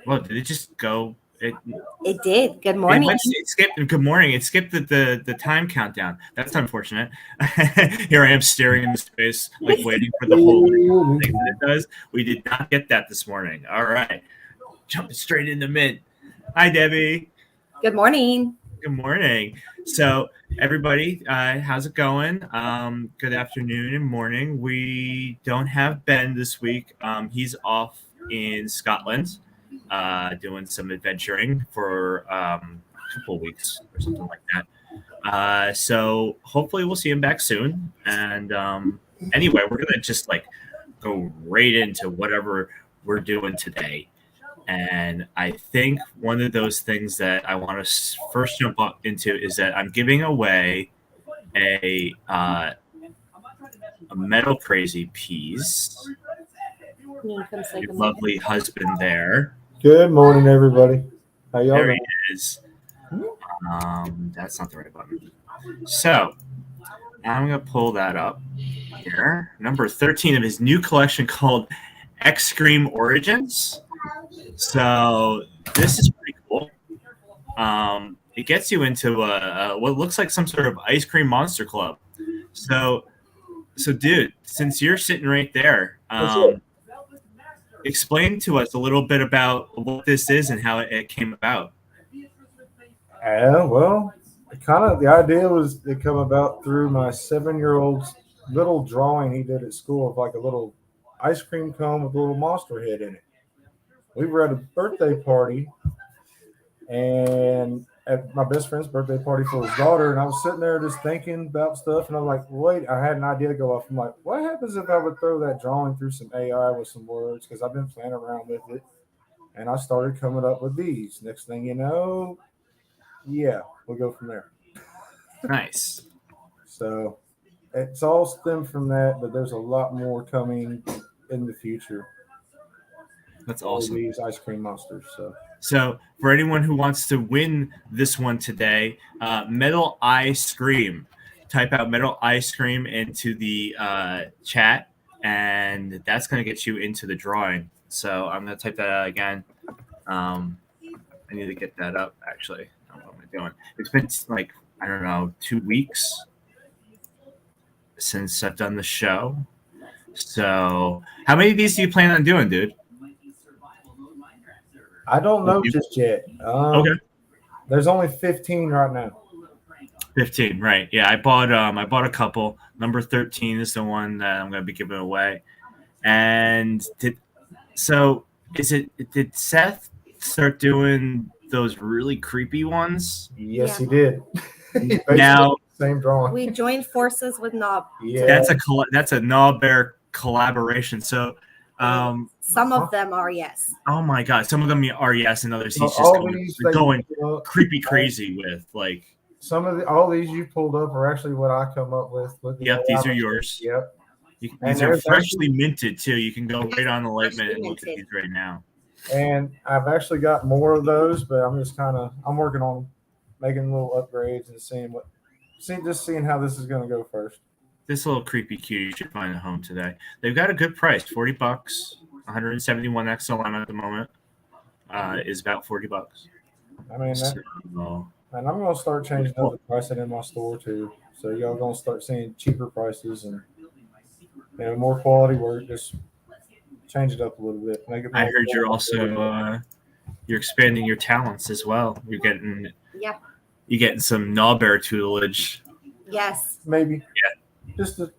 Well, did it just go? It did. Good morning. It skipped. Good morning. It skipped the time countdown. That's unfortunate. Here I am staring into space, like waiting for the whole thing that it does. We did not get that this morning. All right, jumping straight into mint. Hi, Debbie. Good morning. Good morning. So, everybody, how's it going? Good afternoon and morning. We don't have Ben this week. He's off in Scotland, doing some adventuring for a couple of weeks or something like that. So hopefully we'll see him back soon. And anyway, we're gonna just go right into whatever we're doing today. And I think one of those things that I want to first jump up into is that I'm giving away a Metal Crazy piece. Your lovely husband there. Good morning, everybody. How y'all There doing? he is. That's not the right button. So I'm going to pull that up here. Number 13 of his new collection called X-Scream Origins. So this is pretty cool. It gets you into what looks like some sort of ice cream monster club. So dude, since you're sitting right there, explain to us a little bit about what this is and how it came about. Well, the idea was to come about through my 7-year-old's little drawing he did at school of like a little ice cream cone with a little monster head in it. We were at a birthday party, and at my best friend's birthday party for his daughter, and I was sitting there just thinking about stuff, and I'm like, wait, I had an idea to go off. I'm like, what happens if I would throw that drawing through some AI with some words? Because I've been playing around with it, and I started coming up with these. Next thing you know, yeah, we'll go from there. Nice. So it's all stemmed from that, but there's a lot more coming in the future. That's awesome. These ice cream monsters. So for anyone who wants to win this one today, Metal Ice Scream. Type out Metal Ice Scream into the chat, and that's going to get you into the drawing. So I'm going to type that out again. I need to get that up, actually. What am I doing? It's been 2 weeks since I've done the show. So how many of these do you plan on doing, dude? I don't know just yet. Okay. There's only 15 right now. 15, right? Yeah, I bought a couple. Number 13 is the one that I'm going to be giving away. And did Seth start doing those really creepy ones? Yes, he did. Now same drawing. We joined forces with Knob. Yeah, that's a Knob Bear collaboration. So. Some of them are yes. Oh my God! Some of them are yes, and others he's just going creepy crazy with like. All these you pulled up are actually what I come up with. Yep, these are yours. Yep, these are freshly minted too. You can go right on the Litemint and look at these right now. And I've actually got more of those, but I'm just I'm working on making little upgrades and seeing how this is going to go first. This little creepy cutie should find a home today. They've got a good price, $40. 171 XLM at the moment is about $40. I mean, and I'm going to start changing up the pricing in my store too. So y'all going to start seeing cheaper prices and more quality work. Just change it up a little bit. Make it. I heard you're also you're expanding your talents as well. You're getting some Knob Bear tutelage. Yes. Maybe. Yeah. Just a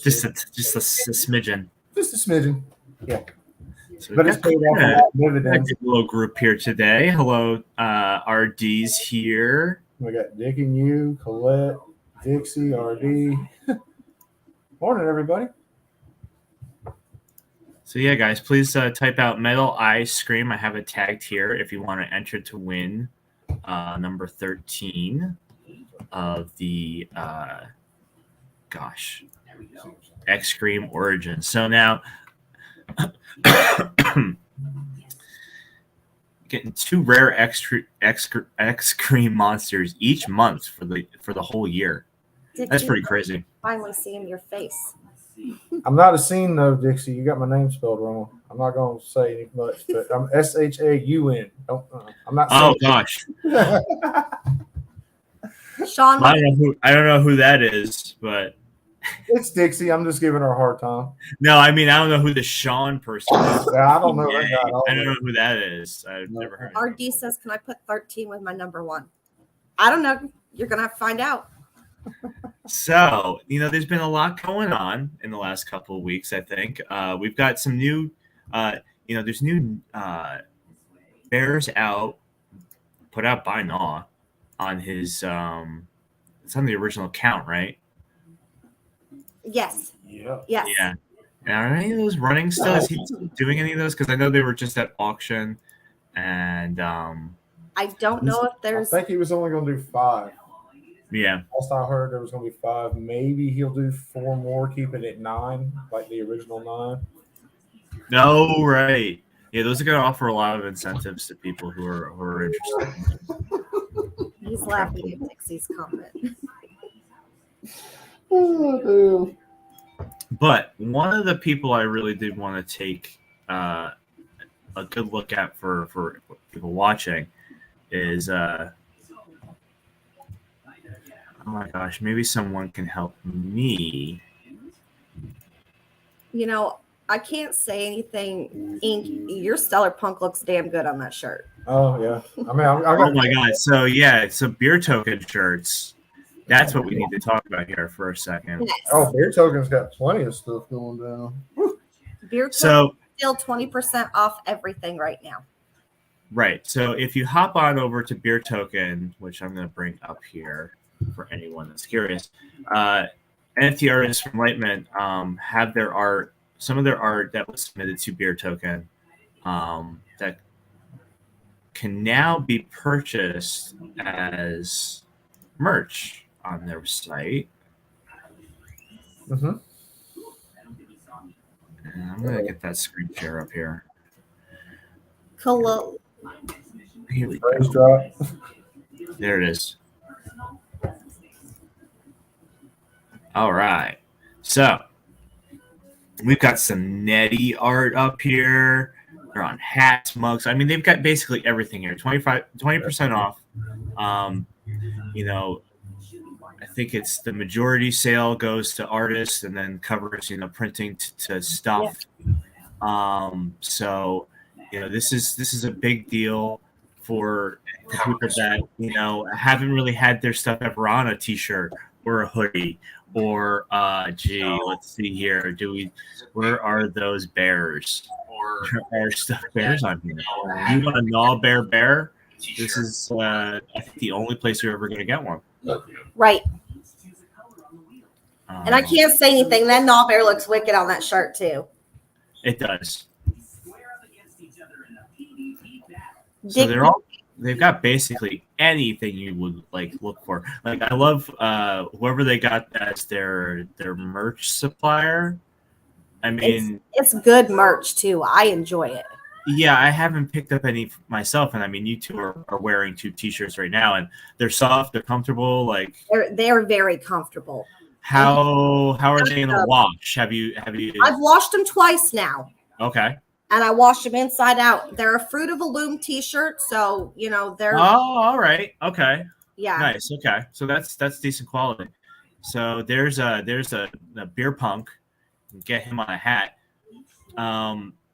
smidgen. Just a smidgen. Yeah. So but it's paid off a little group here today. Hello, RD's here. We got Dick and you, Colette, Dixie, RD. Morning, everybody. So yeah, guys, please type out Metal Ice Scream. I have it tagged here if you want to enter to win number 13 of the X-Scream Origins. So now getting 2 rare X-Scream monsters each month for the whole year. That's pretty crazy. Finally seeing your face. I'm not a scene though, Dixie. You got my name spelled wrong. I'm not going to say much, but I'm SHAUN. I'm not. Oh gosh, Sean, I don't know who that is, but It's Dixie. I'm just giving her a hard time. no, I mean I don't know who the Sean person is. Yeah, I don't know that Yeah, guy. I don't know who that is. I've never heard of him. RD says, "Can I put 13 with my number 1?" I don't know. You're gonna have to find out. So, there's been a lot going on in the last couple of weeks, I think. We've got some new, there's new bears put out by Naw on his, it's on the original account, right? Yes. Yeah. Yes. Yeah. And are any of those running still? Is he doing any of those? Because I know they were just at auction. And I don't know if I there's. think he was only going to do 5. yeah. Last I heard, there was going to be 5. Maybe he'll do 4 more, keep it at 9, like the original 9. No, right. Yeah, those are going to offer a lot of incentives to people who are interested. He's laughing at Dixie's comment. Oh, damn. But one of the people I really did want to take a good look at for people watching is oh my gosh, maybe someone can help me. I can't say anything. Ink, your Stellar Punk looks damn good on that shirt. Oh, yeah. I mean, I got Oh my god. So beer token shirts. That's what we need to talk about here for a second. Yes. Oh, Beer Token's got plenty of stuff going down. Beer So still 20% off everything right now. right. So if you hop on over to Beer Token, which I'm going to bring up here for anyone that's curious, NFT artists from Litemint have their art, some of their art that was submitted to Beer Token that can now be purchased as merch on their site. Mm-hmm. And I'm going to get that screen share up here. Hello. Here we Praise go. drop. There it is. All right. So we've got some Netty art up here. They're on hats, mugs. I mean, they've got basically everything here. 20% off. I think it's the majority sale goes to artists and then covers, printing to stuff. Yeah. So, this is a big deal for people that, haven't really had their stuff ever on a t-shirt or a hoodie or, let's see here. Where are those bears? Or are stuffed bears on here? You want a Naw bear? This is, I think, the only place you're ever going to get one. Right. And I can't say anything. That Naw bear looks wicked on that shirt too. It does. So they've got basically anything you would look for. Like, I love whoever they got as their merch supplier. I mean, it's good merch too. I enjoy it. Yeah, I haven't picked up any myself, and I mean, you two are wearing 2 t-shirts right now, and they're soft, they're comfortable. Like they're very comfortable. How are they in the wash? Have you? I've washed them twice now. Okay. And I washed them inside out. They're a Fruit of a Loom t-shirt, so they're. Oh, all right. Okay. Yeah. Nice. Okay, so that's decent quality. So there's a beer punk. Get him on a hat.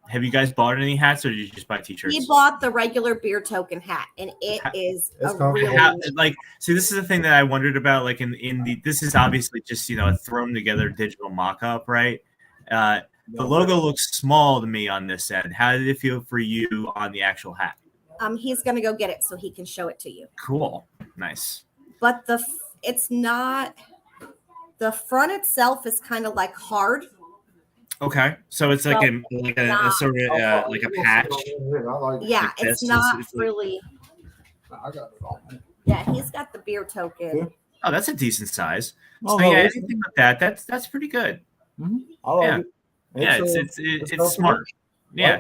Have you guys bought any hats, or did you just buy t-shirts? We bought the regular Beer Token hat, and it's a really see, this is the thing that I wondered about. Like this is obviously just a thrown together digital mock-up, right? The logo looks small to me on this end. How did it feel for you on the actual hat? He's gonna go get it so he can show it to you. Cool, nice. But it's not. The front itself is kind of hard. Okay, so it's like a sort of like a patch. Yeah, it's not really. I got it all. Yeah, he's got the Beer Token. Oh, that's a decent size. So yeah, anything like that's pretty good. Mm-hmm. I like it. It's smart. Yeah,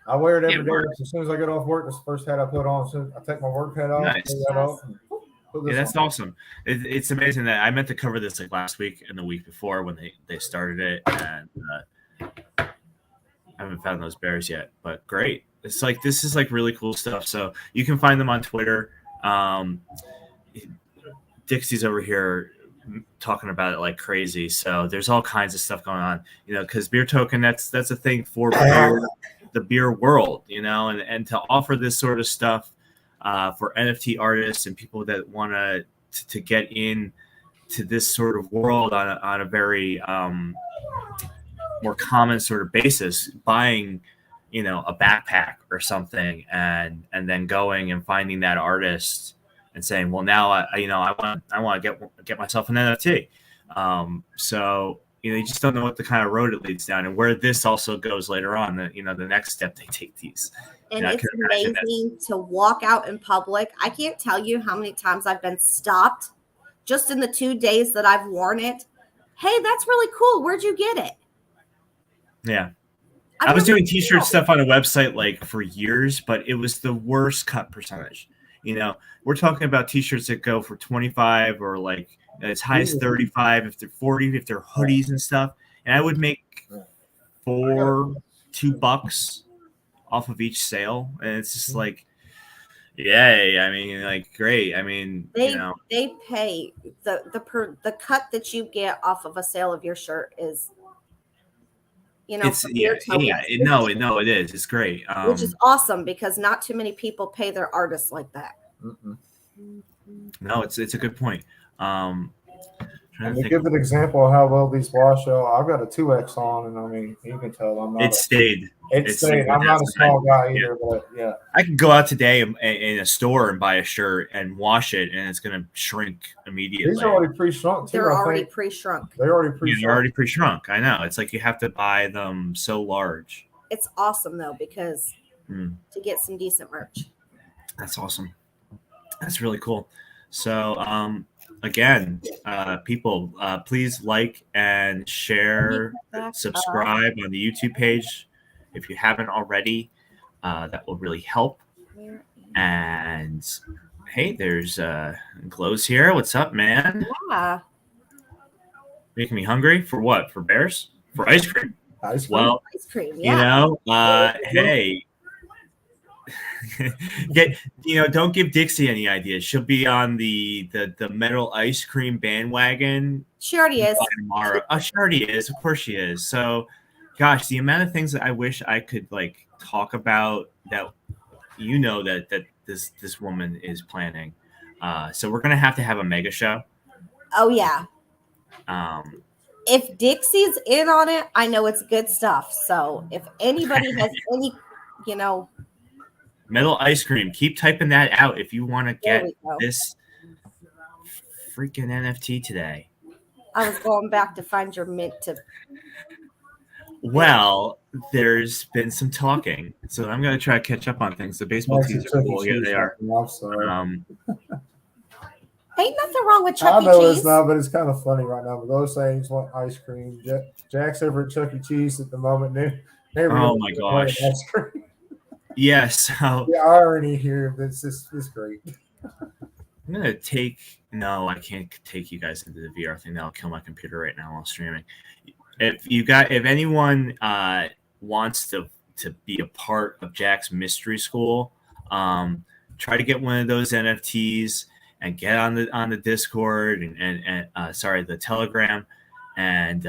I wear it every day. As soon as I get off work, that's the first hat I put on. So I take my work hat off. Nice. That off Yeah, that's awesome. It's amazing that I meant to cover this like last week and the week before when they started it, and I haven't found those bears yet. But great, it's like this is like really cool stuff. So you can find them on Twitter. Dixie's over here talking about it like crazy. So there's all kinds of stuff going on, because Beer Token, that's a thing for the beer world, and to offer this sort of stuff for NFT artists and people that want to get in to this sort of world on a very more common sort of basis, buying a backpack or something, and then going and finding that artist and saying, well, now I want to get myself an NFT. So you just don't know what the kind of road it leads down, and where this also goes later on. The next step they take these. And it's amazing to walk out in public. I can't tell you how many times I've been stopped just in the 2 days that I've worn it. Hey, that's really cool. Where'd you get it? Yeah. I was doing t-shirt stuff on a website like for years, but it was the worst cut percentage. We're talking about t-shirts that go for 25 or like as high as 35 if they're 40, if they're hoodies and stuff. And I would make $2 off of each sale. And it's just like, yay. I mean, like, great. I mean, they pay the cut that you get off of a sale of your shirt is, it is. It's great. Which is awesome because not too many people pay their artists like that. No, it's a good point. And to give an example of how well these wash out, I've got a 2X on, and I mean, you can tell I'm not. It stayed. I'm not a small guy either, but yeah. I could go out today in a store and buy a shirt and wash it, and it's going to shrink immediately. These are already pre-shrunk. They're already pre-shrunk. They're already pre-shrunk. They're already pre-shrunk. I know. It's like you have to buy them so large. It's awesome though because to get some decent merch. That's awesome. That's really cool. So, again, people, please like and share, subscribe on the YouTube page if you haven't already. That will really help. And hey, there's Glow's here. What's up, man? Yeah. Making me hungry for what? For bears? For ice cream? Ice cream. Well, ice cream. Yeah. Hey. Don't give Dixie any ideas. She'll be on the metal ice cream bandwagon. She already is. Tomorrow. Oh, she already is. Of course she is. So, gosh, the amount of things that I wish I could like talk about that that this woman is planning. So we're gonna have to have a mega show. Oh yeah. If Dixie's in on it, I know it's good stuff. So if anybody has any, metal ice cream, keep typing that out if you want to get this freaking NFT today. I was going back to find your mint to. Well, there's been some talking, so I'm going to try to catch up on things. The baseball tees are cool. Yeah, they are. Ain't nothing wrong with Chuck E. I know Cheese. it's not, but it's kind of funny right now. But those things want ice cream. Jack's over at Chuck E. Cheese at the moment. Oh my gosh. Ice cream. Yes. So the irony here, this is great. I'm gonna I can't take you guys into the VR thing. That'll kill my computer right now while streaming. If anyone wants to be a part of Jack's mystery school, try to get one of those NFTs and get on the Discord and the Telegram, and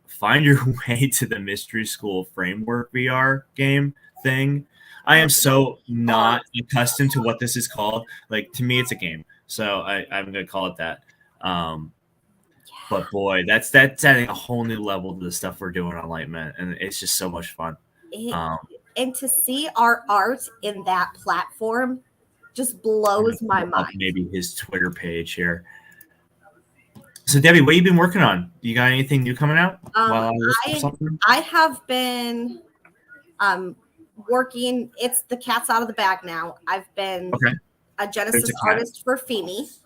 find your way to the mystery school framework VR game thing. I am so not accustomed to what this is called. Like, to me, it's a game. So I'm going to call it that. But boy, that's adding a whole new level to the stuff we're doing on Litemint. And it's just so much fun. And to see our art in that platform just blows my mind. Maybe his Twitter page here. So, Debbie, what have you been working on? You got anything new coming out? I have been working. It's the cat's out of the bag now. I've been a Genesis artist for FEMI.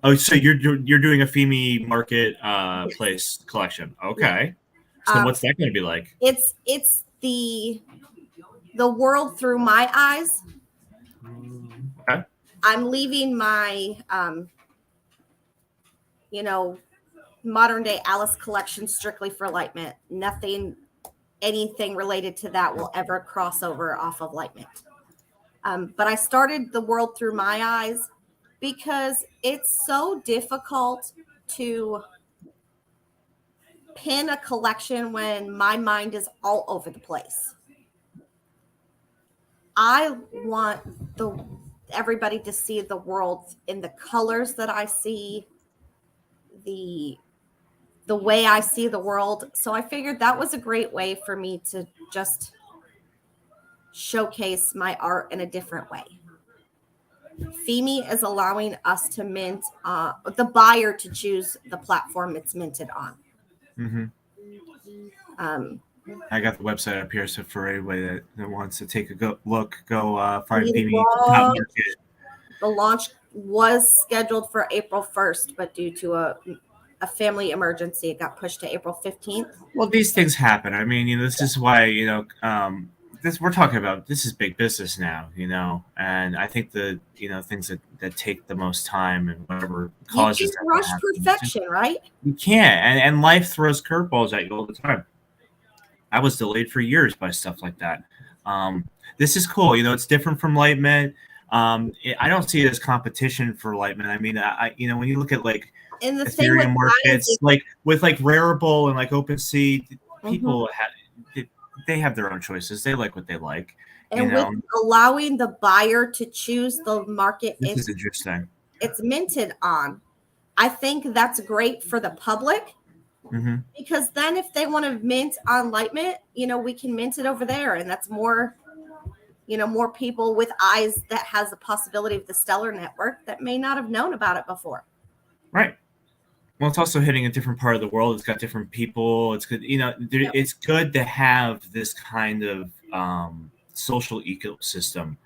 Oh, so you're doing a FEMI marketplace collection. Okay. So what's that going to be like? It's the world through my eyes. Okay. I'm leaving my, modern day Alice collection strictly for Litemint. Anything related to that will ever cross over off of Litemint. But I started the world through my eyes because it's so difficult to pin a collection when my mind is all over the place. I want everybody to see the world in the colors that I see, the way I see the world. So I figured that was a great way for me to just showcase my art in a different way. FEMI is allowing us to mint, the buyer to choose the platform it's minted on. I got the website up here, so for anybody that wants to take a look, go find FEMI Top Market. The launch was scheduled for April 1st, but due to a family emergency, it got pushed to April 15th. Well, these things happen. I mean, this is why, we're talking about, this is big business now, and I think the, things that take the most time and whatever causes. You can't rush perfection, right? You can't. And life throws curveballs at you all the time. I was delayed for years by stuff like that. This is cool. It's different from Litemint. I don't see it as competition for Litemint. I mean, when you look at like Ethereum markets, like with like Rarible and like OpenSea, people they have their own choices. They like what they like. And with allowing the buyer to choose the market, this is interesting. It's minted on. I think that's great for the public. Because then if they want to mint on Litemint, we can mint it over there. And that's more, more people with eyes that has the possibility of the Stellar network that may not have known about it before. Right. Well, it's also hitting a different part of the world. It's got different people. It's good. It's good to have this kind of social ecosystem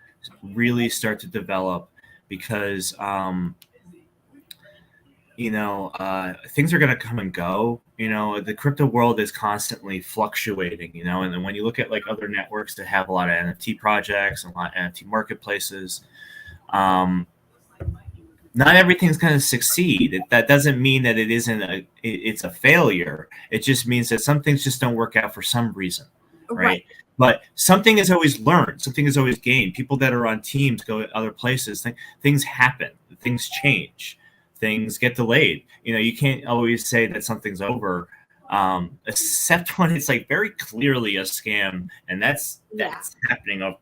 really start to develop because, things are going to come and go. The crypto world is constantly fluctuating, and then when you look at like other networks that have a lot of NFT projects and a lot of NFT marketplaces, not everything's going to succeed. That doesn't mean that it's a failure. It just means that some things just don't work out for some reason. Right. But something is always learned. Something is always gained. People that are on teams go other places. Things happen. Things change. Things get delayed. You can't always say that something's over, except when it's like very clearly a scam, and that's happening.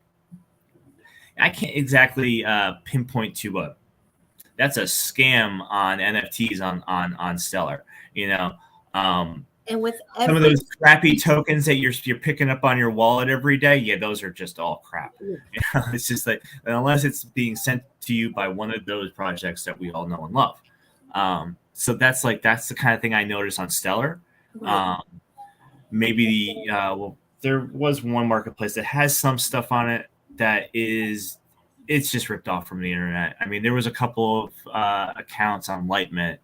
I can't exactly pinpoint to that's a scam on NFTs on Stellar. And with some of those crappy tokens that you're picking up on your wallet every day, those are just all crap. It's just like, unless it's being sent to you by one of those projects that we all know and love. So that's the kind of thing I noticed on Stellar. Maybe there was one marketplace that has some stuff on it that it's just ripped off from the internet. I mean, there was a couple of accounts on Litemint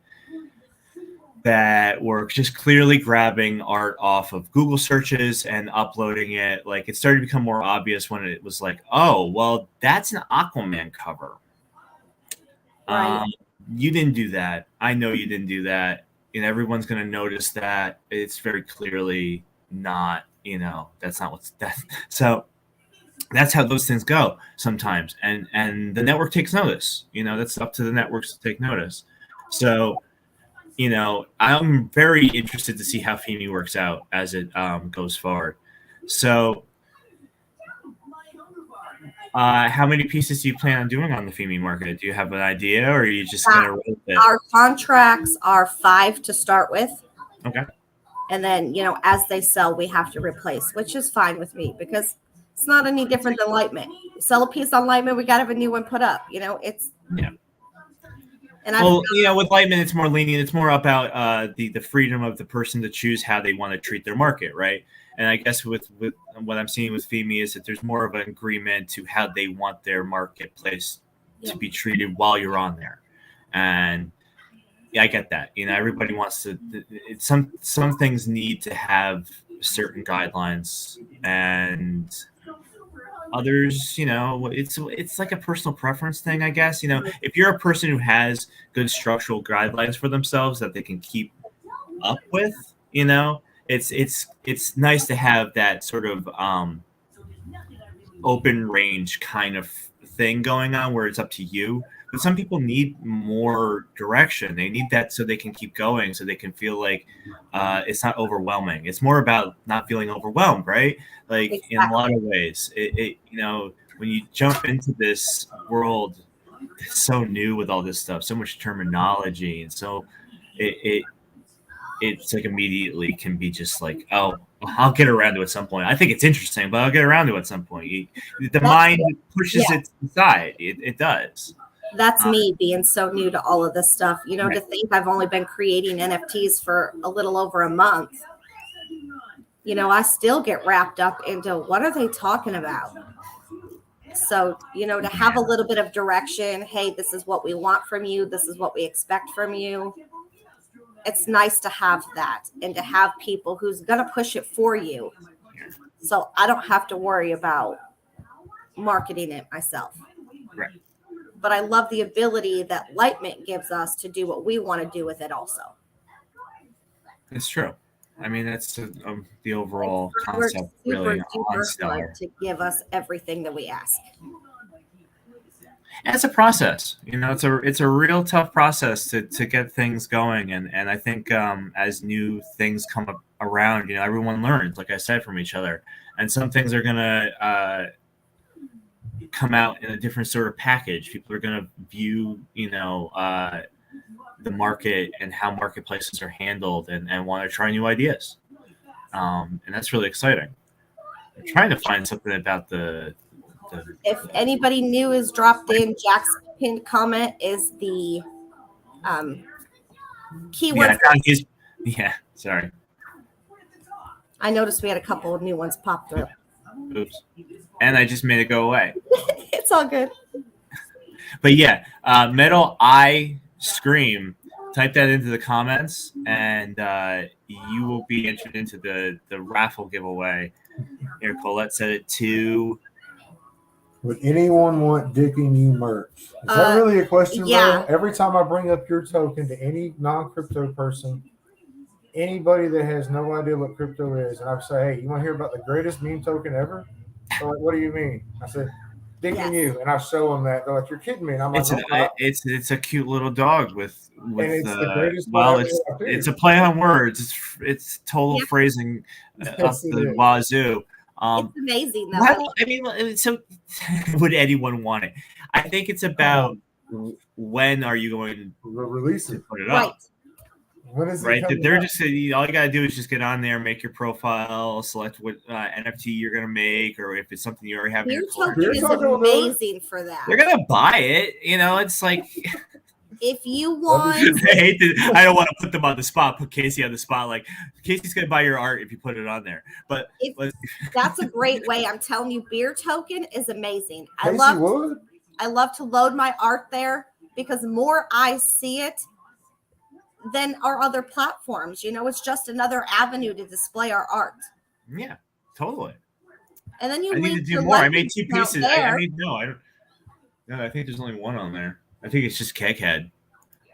that were just clearly grabbing art off of Google searches and uploading it. Like, it started to become more obvious when it was like, oh, well, that's an Aquaman cover. Right. You didn't do that. I know you didn't do that. And everyone's going to notice that it's very clearly not, that's not what's that. So that's how those things go sometimes. And the network takes notice, that's up to the networks to take notice. So, I'm very interested to see how FEMI works out as it goes forward. So how many pieces do you plan on doing on the FEMI market? Do you have an idea, or are you just going to roll with it? Our contracts are 5 to start with. Okay. And then, as they sell, we have to replace, which is fine with me because it's not any different than Litemint. You sell a piece on Litemint, we got to have a new one put up. It's. Yeah. And with Litemint, it's more lenient. It's more about the freedom of the person to choose how they want to treat their market, right? And I guess with what I'm seeing with FEMI is that there's more of an agreement to how they want their marketplace to be treated while you're on there. And I get that. Everybody wants to. Some things need to have certain guidelines, and Others, it's like a personal preference thing, I guess. If you're a person who has good structural guidelines for themselves that they can keep up with, it's nice to have that sort of open range kind of thing going on where it's up to you. But some people need more direction. They need that so they can keep going, so they can feel like it's not overwhelming. It's more about not feeling overwhelmed, right? Like Exactly. in a lot of ways, when you jump into this world, it's so new with all this stuff, so much terminology, and so it's like immediately can be just like, oh, I'll get around to it at some point. I think it's interesting, but I'll get around to it at some point. The mind pushes it aside. It does. That's me being so new to all of this stuff. Right. To think I've only been creating NFTs for a little over a month. I still get wrapped up into what are they talking about? So, to have a little bit of direction, hey, this is what we want from you. This is what we expect from you. It's nice to have that and to have people who's going to push it for you. So I don't have to worry about marketing it myself. Right. But I love the ability that Litemint gives us to do what we want to do with it also. It's true. I mean, that's the overall concept really on Stellar. To give us everything that we ask. And it's a process. It's a real tough process to get things going. And I think as new things come around, everyone learns, like I said, from each other. And some things are going to come out in a different sort of package. People are going to view, the market and how marketplaces are handled and want to try new ideas. And that's really exciting. I'm trying to find something about the if anybody new is dropped in, Jack's pinned comment is the keyword. Yeah, sorry. I noticed we had a couple of new ones pop through. Oops. And I just made it go away. It's all good. But yeah, Metal Eye Scream. Type that into the comments, and you will be entered into the raffle giveaway. Here, Colette said it too. Would anyone want Dicking You merch? Is that really a question, yeah. bro? Every time I bring up your token to any non-crypto person, anybody that has no idea what crypto is, and I say, hey, you want to hear about the greatest meme token ever? They're like, what do you mean? I said, Dicking You, and I show them that. They're like, you're kidding me. And I'm like, it's a cute little dog with and it's the greatest. It's a play on words. It's total phrasing up the wazoo. It's amazing, though. I mean, so would anyone want it? I think it's about when are you going to release it? Put it up. When is it right? They're just all you gotta do is just get on there, make your profile, select what NFT you're gonna make, or if it's something you already have in your collection. Is amazing for that. They're gonna buy it. It's like if you want. I don't want to put them on the spot. Put Casey on the spot. Like Casey's gonna buy your art if you put it on there. But that's a great way. I'm telling you, Beer Token is amazing. I love to load my art there because the more I see it than our other platforms. It's just another avenue to display our art. Yeah, totally. And then I need to do more. I made 2 pieces. I think there's only one on there. I think it's just Keghead.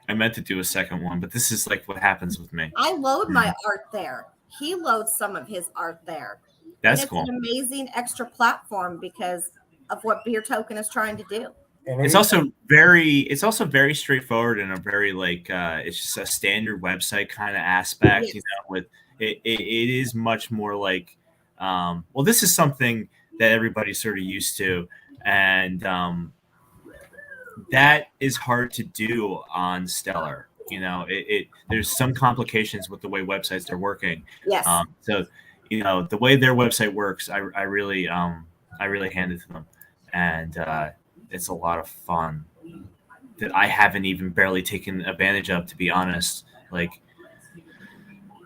I meant to do a second one, but this is like what happens with me. I load my art there. He loads some of his art there. That's cool. It's an amazing extra platform because of what Beer Token is trying to do. It's also very straightforward and a very it's just a standard website kind of aspect. Yes. With it is much more like this is something that everybody's sort of used to, and that is hard to do on Stellar. There's some complications with the way websites are working. Yes. So the way their website works, I really hand it to them, and it's a lot of fun that I haven't even barely taken advantage of, to be honest. Like,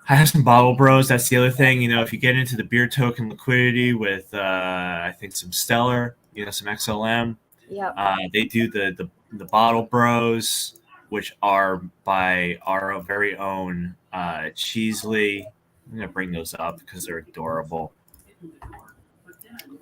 I have some Bottle Bros. That's the other thing. If you get into the Beer Token liquidity with, I think some Stellar, some XLM. Yeah. They do the Bottle Bros, which are by our very own Cheesley. I'm gonna bring those up because they're adorable.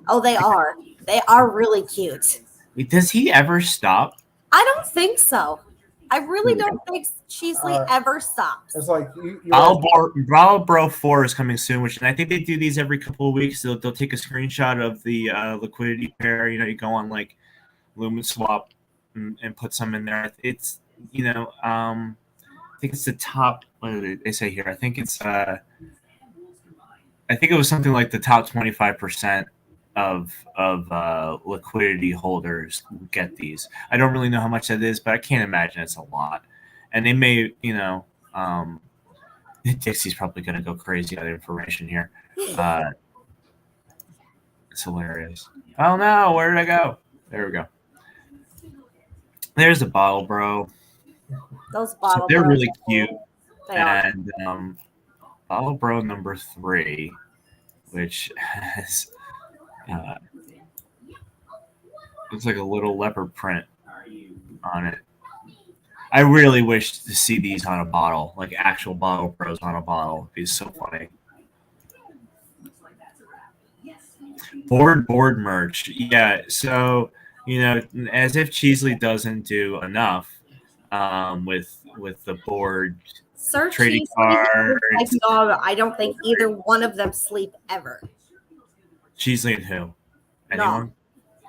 Oh, they are. They are really cute. Does he ever stop? I don't think so. I really don't think Cheesley ever stops. It's like Bottle Bro 4 is coming soon, which and I think they do these every couple of weeks. They'll take a screenshot of the liquidity pair. You know, you go on like Lumen Swap and put some in there. It's I think it's the top. What do they say here? I think it's I think it was something like the top 25% of liquidity holders get these. I don't really know how much that is, but I can't imagine it's a lot. And they may, Dixie's probably going to go crazy on information here. It's hilarious. Oh no, where did I go? There we go. There's a Bottle Bro. Those Bottle So they're Bros really cute. and Bottle Bro number 3, which has looks like a little leopard print on it. I really wish to see these on a bottle, like actual Bottle Bros on a bottle. It'd be so funny. Board merch. Yeah, so as if Cheesley doesn't do enough with the board Sir trading Cheesley, cards. no, I don't think either one of them sleep ever. Cheesley and who? Anyone?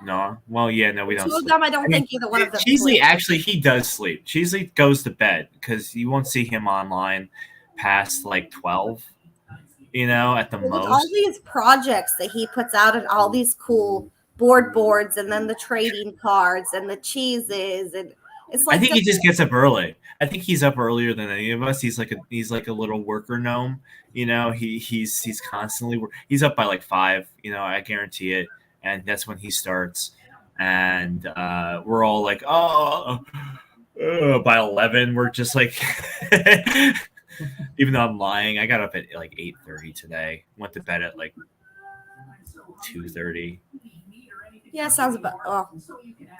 No. Well, yeah, no, we don't. Two of Sleep. them, I don't think either one of them. Cheesley sleep. actually, he does sleep. Cheesley goes to bed because you won't see him online past like 12. At the most. All these projects that he puts out and all these cool boards and then the trading cards and the cheeses and it's like I think he just gets up early. I think he's up earlier than any of us. He's like a little worker gnome. He's constantly he's up by like 5. I guarantee it. And that's when he starts. And we're all like, by 11, we're just like. Even though I'm lying, I got up at like 8:30 today. Went to bed at like 2:30. Yeah, sounds about. Oh,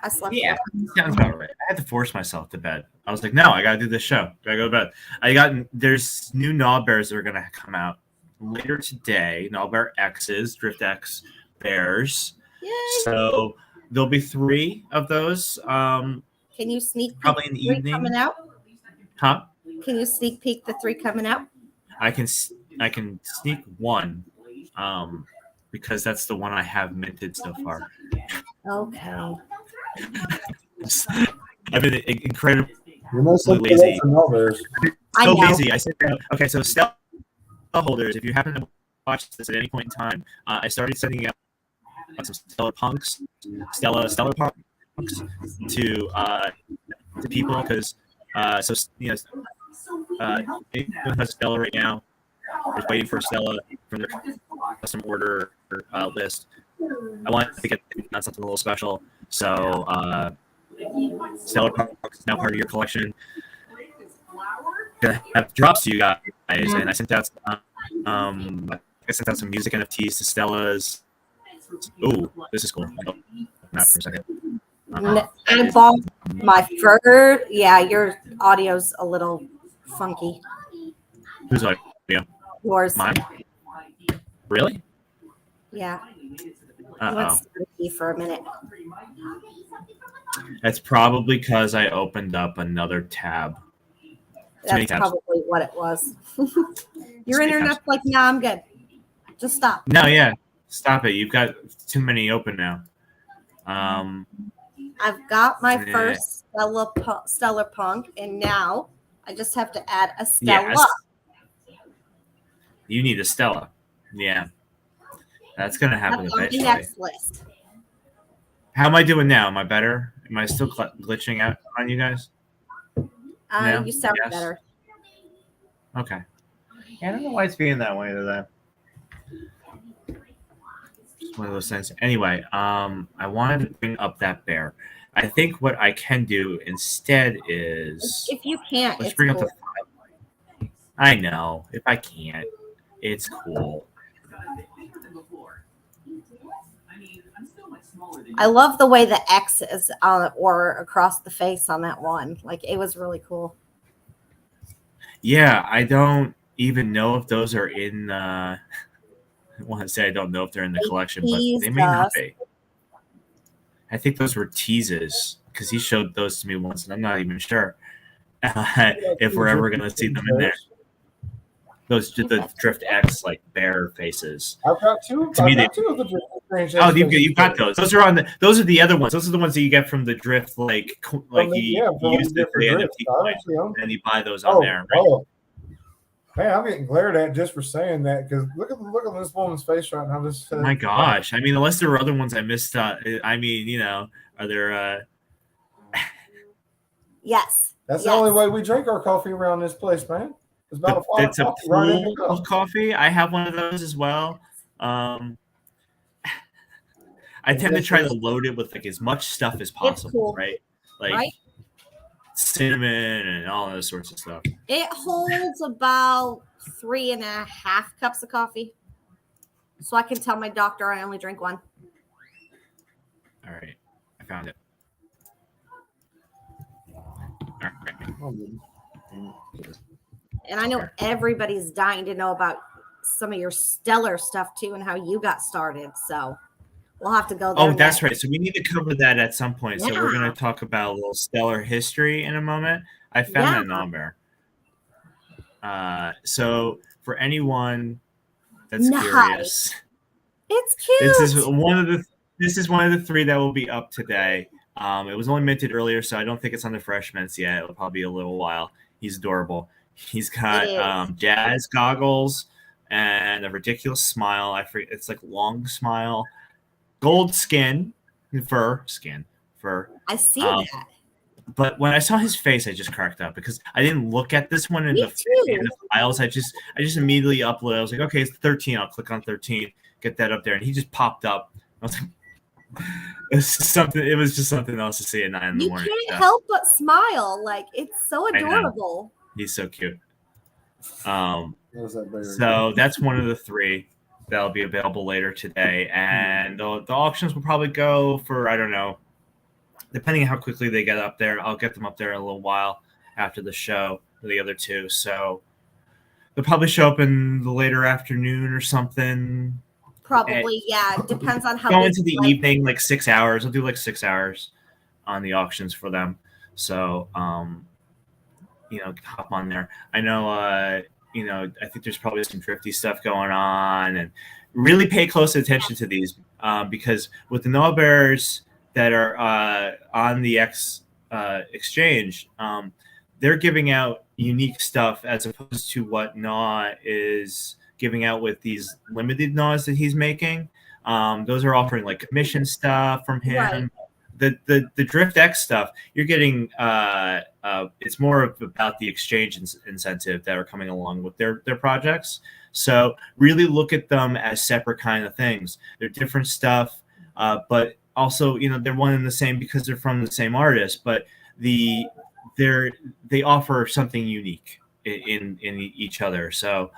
I slept. Yeah, sounds about right. I had to force myself to bed. I was like, no, I gotta do this show. Gotta go to bed. There's new Gnaw Bears that are gonna come out later today. Gnaw Bear X's, Drift X Bears. Yay. So there'll be 3 of those. Can you sneak peek probably in the evening coming out? Huh? Can you sneak peek the 3 coming out? I can sneak 1, because that's the one I have minted so far. Okay. I've been incredibly lazy. So busy. I said, okay, so Stella holders, if you happen to watch this at any point in time, I started sending out some Stellar Punks to people because anyone has Stella right now is waiting for Stella from their custom order list. I want to get on something a little special, so Stellar Punks is now part of your collection. Gonna have drops to you guys, and I sent out some music NFTs to Stella's. Ooh, this is cool. Not for a second. I bought my first. Yeah, your audio's a little funky. Whose audio? Yours. Mine. Really? Yeah. Uh-oh. Let's for a minute. That's probably because I opened up another tab. That's probably what it was. Your internet's like, nah, I'm good. Just stop. No, yeah. Stop it. You've got too many open now. I've got my first Stellar Punk, and now I just have to add a Stella. Yes. You need a Stella. Yeah. That's going to happen eventually. On the next list. How am I doing now? Am I better? Am I still glitching out on you guys? No? You sound better. Okay. Yeah, I don't know why it's being that way today. Just one of those things. Anyway, I wanted to bring up that bear. I think what I can do instead is if you can't, let's bring up the file. I know. If I can't, it's cool. I love the way the X is on or across the face on that one. Like it was really cool. Yeah, I don't even know if those are in want to say I don't know if they're in the collection, but teased they may not us. be. I think those were teases because he showed those to me once, and I'm not even sure if we're ever going to see them in there. Those the Drift X like bear faces. I've got two. To me, I've got two of the Drift Strange Oh, X you've got those. Those are on the. Those are the other ones. Those are the ones that you get from the Drift, like you use it for the NFT coin, and you buy those on there. Right? Oh. Man, I'm getting glared at just for saying that because look at this woman's face right now. This, my gosh! I mean, unless there were other ones I missed. I mean, you know, are there? Yes. That's the only way we drink our coffee around this place, man. It's a pool of coffee. I have one of those as well. I tend to try to load it with like as much stuff as possible, right? Like cinnamon and all those sorts of stuff. It holds about 3.5 cups of coffee. So I can tell my doctor I only drink one. All right. I found it. All right. And I know everybody's dying to know about some of your stellar stuff too and how you got started. So we'll have to go there. Oh, that's right. So we need to cover that at some point. Yeah. So we're going to talk about a little stellar history in a moment. I found that number. So for anyone that's curious, it's cute. This is one of the three that will be up today. It was only minted earlier, so I don't think it's on the fresh mints yet. It'll probably be a little while. He's adorable. He's got jazz goggles and a ridiculous smile. I forget, it's like long smile, gold fur. I see that. But when I saw his face, I just cracked up because I didn't look at this one in the files. I just immediately uploaded. I was like, okay, it's 13. I'll click on 13, get that up there, and he just popped up. I was like, it was just something else to see at 9 in the morning. You can't help but smile. Like, it's so adorable. He's so cute. So that's one of the three that'll be available later today. And the auctions will probably go for, I don't know, depending on how quickly they get up there. I'll get them up there in a little while after the show for the other two. So they'll probably show up in the later afternoon or something. Probably, yeah. It depends on how. Go into the evening, like 6 hours. I'll do like 6 hours on the auctions for them. So, hop on there. I know, I think there's probably some drifty stuff going on, and really pay close attention to these because with the Noah Bears that are on the X exchange, they're giving out unique stuff as opposed to what Noah is giving out with these limited NAWs that he's making. Those are offering like commission stuff from him. Right. The Drift X stuff, you're getting it's more about the exchange incentive that are coming along with their projects. So really look at them as separate kind of things. They're different stuff, but also they're one and the same because they're from the same artist. But they offer something unique in each other. So.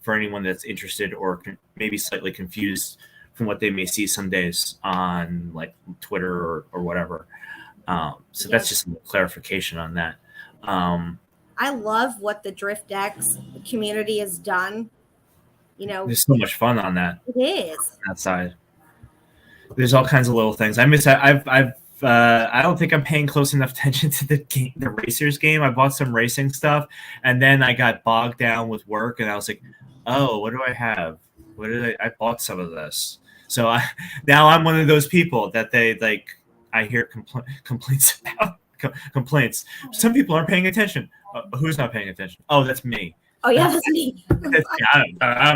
For anyone that's interested or maybe slightly confused from what they may see some days on like Twitter or whatever. So that's just a clarification on that. I love what the Drift X community has done. There's so much fun on that. It is. On that side. There's all kinds of little things. I don't think I'm paying close enough attention to the Racers game. I bought some racing stuff, and then I got bogged down with work, and I was like, "Oh, what do I have? I bought some of this." So now I'm one of those people that I hear complaints about complaints. Some people aren't paying attention. Who's not paying attention? Oh, that's me. Oh yeah, that's me. I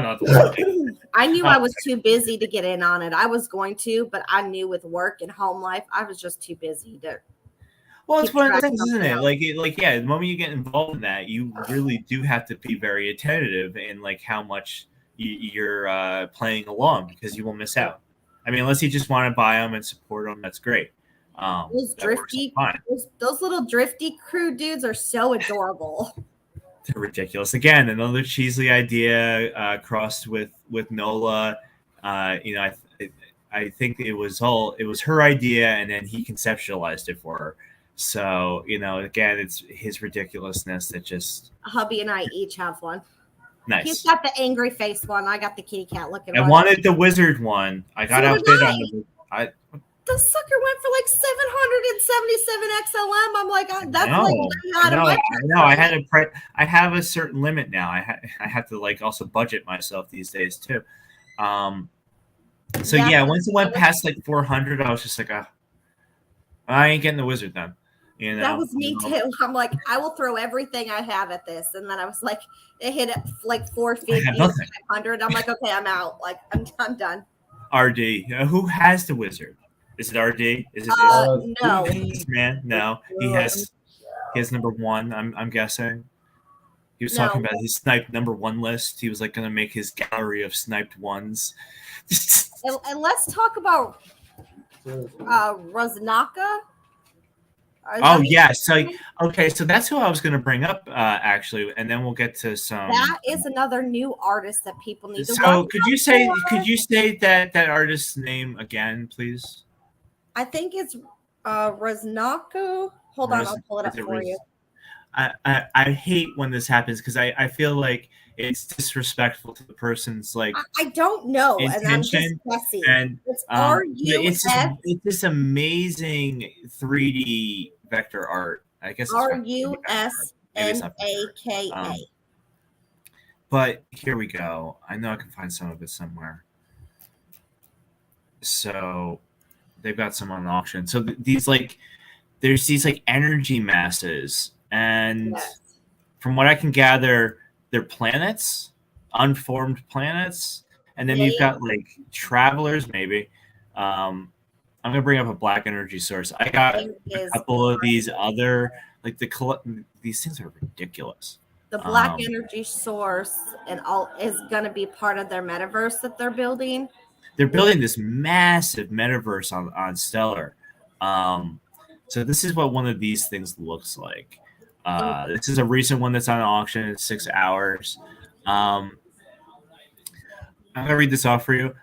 don't know. I knew I was too busy to get in on it. I was going to, but I knew with work and home life, I was just too busy to. Well, it's one of the things, isn't it? The moment you get involved in that, you really do have to be very attentive in like how much you're playing along because you will miss out. I mean, unless you just want to buy them and support them, that's great. Those little drifty crew dudes are so adorable. They're ridiculous. Again, another cheesy idea crossed with NOLA. I think it was her idea, and then he conceptualized it for her. So again, it's his ridiculousness that just. Hubby and I each have one. Nice. He's got the angry face one. I got the kitty cat looking I one. wanted the wizard one. I got So did outbid I. on the. The sucker went for like 777 XLM. I'm like, that's No, like way out of my no. I have a certain limit now. I have to like also budget myself these days too. So yeah, once it went past like 400, I was just like, I ain't getting the wizard then. You know, that was me too. I'm like, I will throw everything I have at this, and then I was like, it hit at like 450, 500. I'm like, okay, I'm out. Like, I'm done. RD, who has the wizard? Is it RD? Is it no? This man, no. He has number one. I'm guessing. He was talking about his sniped number one list. He was like going to make his gallery of sniped ones. And let's talk about Roznaka. Oh yeah, so that's who I was going to bring up actually, and then we'll get to some. That is another new artist that people need to. So could you say that artist's name again, please? I think it's Roznaka. Hold on, I'll pull it up for you. I hate when this happens because I feel like it's disrespectful to the person's like. I don't know, intention, and I'm just guessing. And it's it's this amazing 3D vector art. I guess RUSNAKA. But here we go. I know I can find some of it somewhere. So they've got some on auction. So there's these like energy masses, and from what I can gather, they're planets, unformed planets, and then you've got like travelers. Maybe I'm gonna bring up a black energy source. I got a couple of these other like these things are ridiculous. The black energy source and all is gonna be part of their metaverse that they're building. They're building this massive metaverse on Stellar. So this is what one of these things looks like. This is a recent one that's on auction. It's 6 hours. I'm going to read this off for you.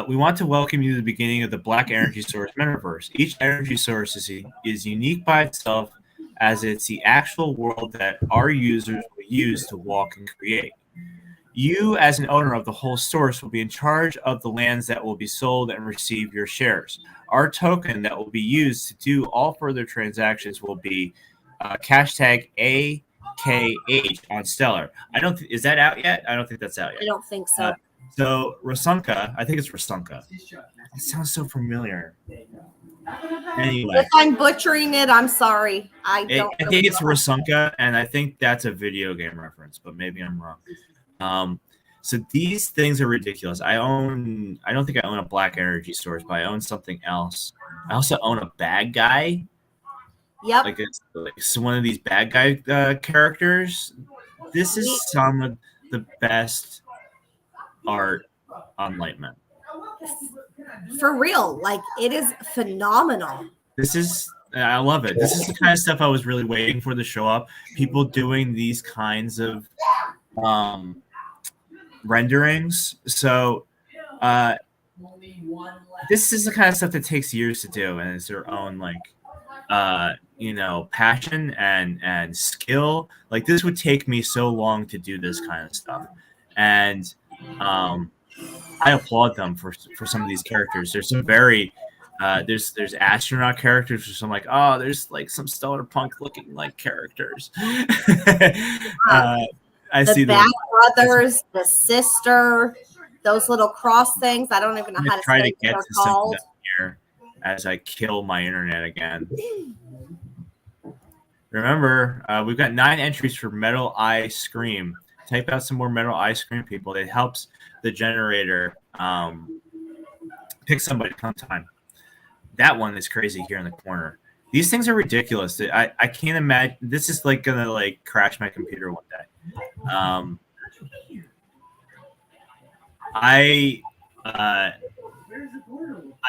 We want to welcome you to the beginning of the Black Energy Source metaverse. Each energy source is unique by itself, as it's the actual world that our users will use to walk and create. You, as an owner of the whole source, will be in charge of the lands that will be sold and receive your shares. Our token that will be used to do all further transactions will be hashtag AKH on Stellar. Is that out yet? I don't think that's out yet. I don't think so. So Rasunka, I think it's Rasunka. It sounds so familiar. Anyway, if I'm butchering it, I'm sorry. I think it's Rasunka, and I think that's a video game reference, but maybe I'm wrong. So these things are ridiculous. I don't think I own a black energy source, but I own something else. I also own a bad guy. Yep. Like it's one of these bad guy characters. This is some of the best art on Litemint. For real, like it is phenomenal. I love it. This is the kind of stuff I was really waiting for to show up. People doing these kinds of renderings. So this is the kind of stuff that takes years to do, and it's their own passion and skill. Like this would take me so long to do this kind of stuff, and I applaud them for some of these characters. There's some very there's astronaut characters. There's some there's like some stellar punk looking like characters. I see the brothers, the sister, those little cross things. I don't even know how to try say to get what to they're called. here as I kill my internet again. Remember, we've got 9 entries for Metal Ice Cream. Type out some more Metal Ice Cream, people. It helps the generator pick somebody sometime. That one is crazy here in the corner. These things are ridiculous. I can't imagine. This is like gonna like crash my computer one day. I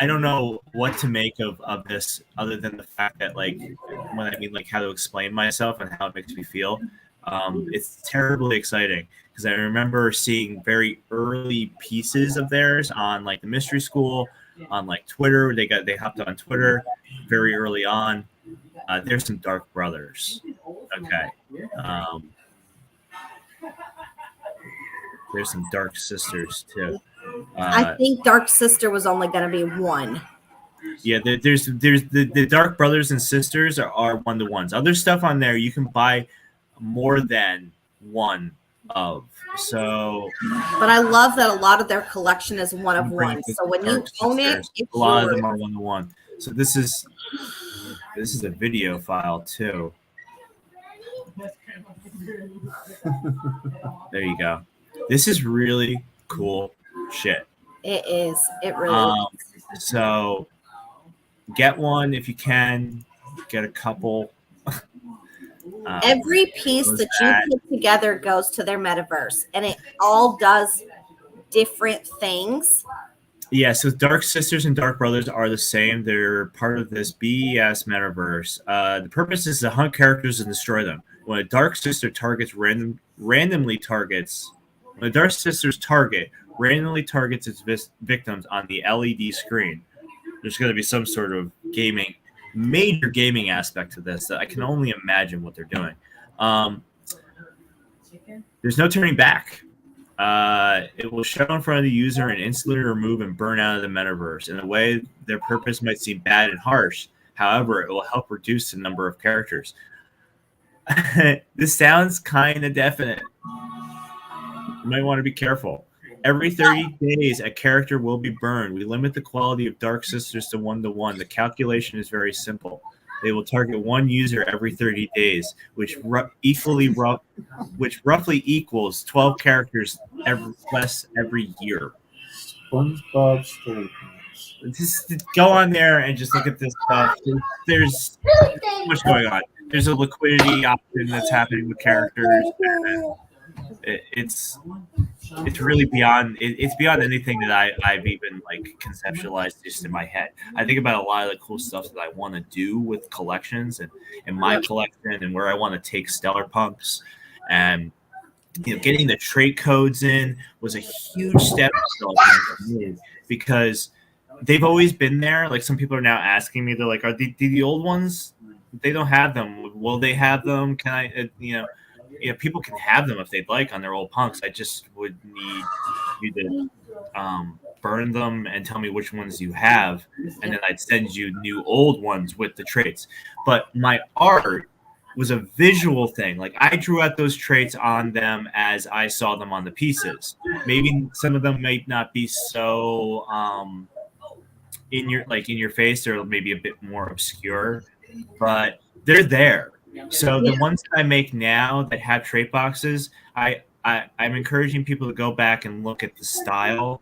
don't know what to make of this other than the fact that like when I mean like how to explain myself and how it makes me feel. It's terribly exciting because I remember seeing very early pieces of theirs on like the Mystery School, on like Twitter. They hopped on Twitter very early on. There's some Dark Brothers. Okay. There's some Dark Sisters too. I think Dark Sister was only going to be one. Yeah, there's the Dark Brothers and Sisters are 1-to-1s. Other stuff on there you can buy more than one of. So, but I love that a lot of their collection is 1-of-1. So when you own it, a lot of them are 1-to-1. So this is a video file too. There you go. This is really cool shit. It is. It really is. So get one if you can. Get a couple. Every piece that you put together goes to their metaverse, and it all does different things. Yeah, so Dark Sisters and Dark Brothers are the same. They're part of this BES metaverse. The purpose is to hunt characters and destroy them. When a Dark Sister randomly targets its victims on the LED screen. There's going to be some sort of major gaming aspect to this that I can only imagine what they're doing. There's no turning back. It will show in front of the user and instantly remove and burn out of the metaverse. In a way, their purpose might seem bad and harsh. However, it will help reduce the number of characters. This sounds kind of definite. You might want to be careful. Every 30 days, a character will be burned. We limit the quality of Dark Sisters to 1-to-1. The calculation is very simple. They will target one user every 30 days, which roughly equals 12 characters every year. SpongeBob story. Just go on there and just look at this stuff. There's so much going on. There's a liquidity option that's happening with characters. It's really beyond. It's beyond anything that I've even conceptualized just in my head. I think about a lot of the cool stuff that I want to do with collections and my collection and where I want to take Stellar Punks, and getting the trait codes in was a huge step for me because they've always been there. Like, some people are now asking me, they're like, "Are the old ones? They don't have them. Will they have them? Can I?" People can have them if they'd like on their old punks. I just would need you to burn them and tell me which ones you have, and then I'd send you new old ones with the traits. But my art was a visual thing. Like, I drew out those traits on them as I saw them on the pieces. Maybe some of them might not be so in your face, or maybe a bit more obscure, but they're there. So the ones that I make now that have trait boxes, I'm encouraging people to go back and look at the style,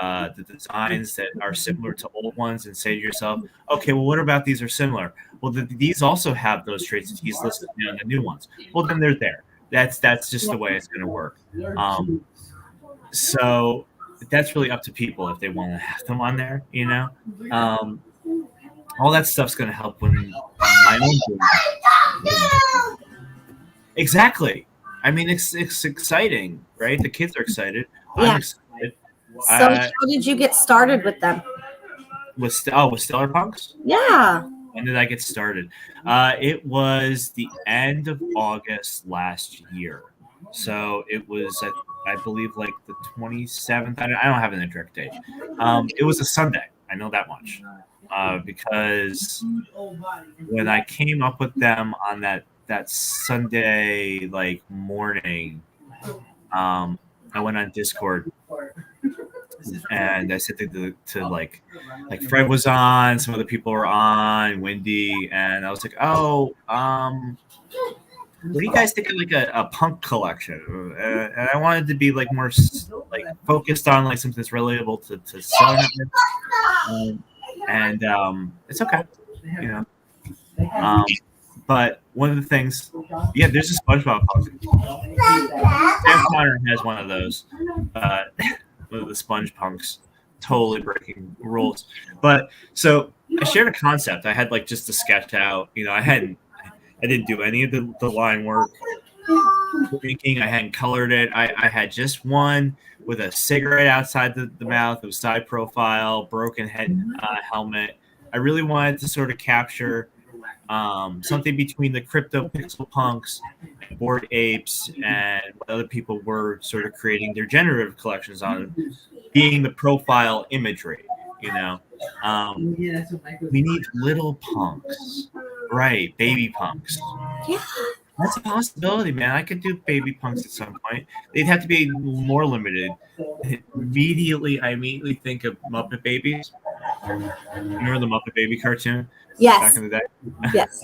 the designs that are similar to old ones, and say to yourself, okay, well, what about these are similar? Well, these also have those traits that he's listed in the new ones. Well, then they're there. That's just the way it's going to work. So that's really up to people if they want to have them on there, all that stuff's going to help when my own business. Exactly. I mean, it's exciting, right? The kids are excited. Yeah. I'm excited. So how did you get started with them? With Stellar Punks? Yeah. When did I get started? It was the end of August last year. So it was, I believe, like the 27th. I don't have an exact date. It was a Sunday. I know that much. Because when I came up with them on that Sunday morning, I went on Discord and I said to Fred was on, some other people were on, Wendy, and I was like, what do you guys think of a punk collection? And I wanted to be more focused on something that's relatable to selling. And it's okay, but one of the things, there's a SpongeBob punk. Sam Connor has one of those, one of the Sponge Punks, totally breaking rules. But so I shared a concept. I had just to sketch out. I didn't do any of the line work. Drinking, I hadn't colored it. I had just one with a cigarette outside the mouth. It was side profile, broken head helmet. I really wanted to sort of capture something between the crypto pixel punks, and Bored Apes, and what other people were sort of creating their generative collections on, being the profile imagery. You know, we need little punks, right? Baby punks. Yeah. That's a possibility, man. I could do baby punks at some point. They'd have to be more limited. I immediately think of Muppet Babies. You remember the Muppet Baby cartoon? Yes. Back in the day? Yes.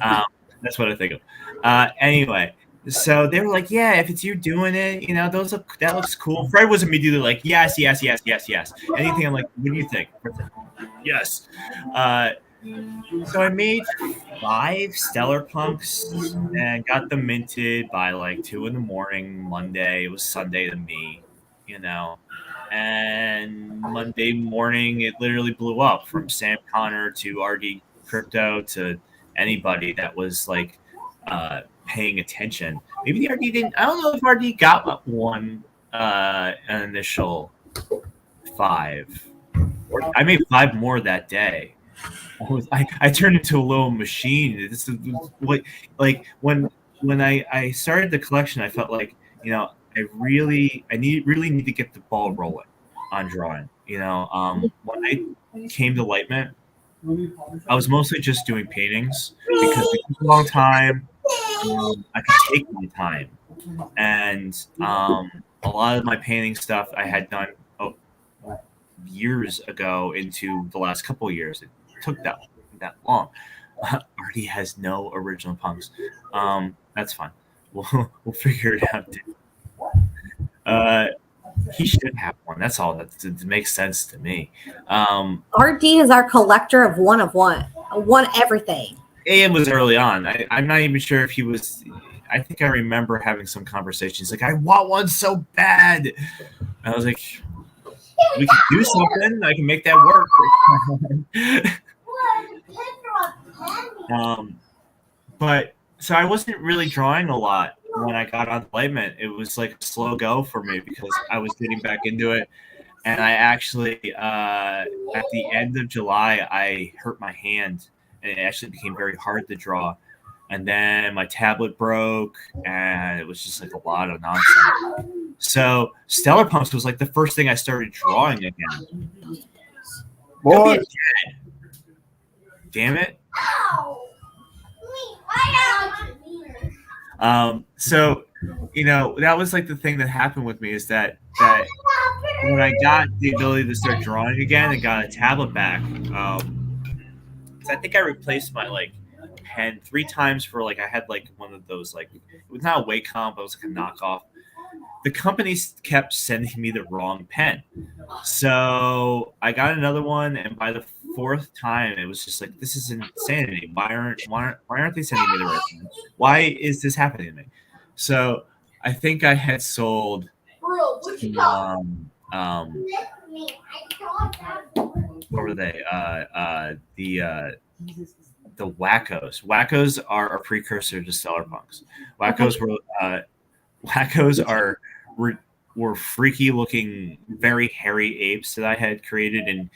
That's what I think of. Anyway, so they were like, yeah, if it's you doing it, you know, that looks cool. Fred was immediately like, yes. Anything, I'm like, what do you think? Yes. So I made 5 Stellar Punks and got them minted by like 2 in the morning Monday. It was Sunday to me, you know. And Monday morning, it literally blew up, from Sam Connor to RD Crypto to anybody that was like paying attention. Maybe the RD didn't. I don't know if RD got one an initial 5. I made 5 more that day. I turned into a little machine. This is like when I started the collection, I felt like, you know, I really need to get the ball rolling on drawing. You know, when I came to Litemint, I was mostly just doing paintings because it took a long time. I could take my time, and a lot of my painting stuff I had done years ago into the last couple of years. It took that long. Artie has no original punks. That's fine. We'll figure it out. He should have one. That's all. That makes sense to me. RD is our collector of one everything. It was early on. I'm not even sure if he was. I think I remember having some conversations like, I want one so bad. I was like, we can do something. I can make that work. But so I wasn't really drawing a lot when I got on Litemint. It was like a slow go for me because I was getting back into it. And I actually, at the end of July, I hurt my hand, and it actually became very hard to draw. And then my tablet broke, and it was just like a lot of nonsense. So Stellar Punks was like the first thing I started drawing again. Boy. Damn it. So, you know, that was like the thing that happened with me, is that when I got the ability to start drawing again and got a tablet back, I think I replaced my like pen 3 times for like, I had like one of those, like, it was not a Wacom, but it was like a knockoff. The company kept sending me the wrong pen. So I got another one, and by the 4th time, it was just like, this is insanity. Why aren't they sending me the right pen? Why is this happening to me? So I think I had sold what were they? The Wackos. Wackos are a precursor to Stellar Punks. Wackos were freaky looking, very hairy apes that I had created in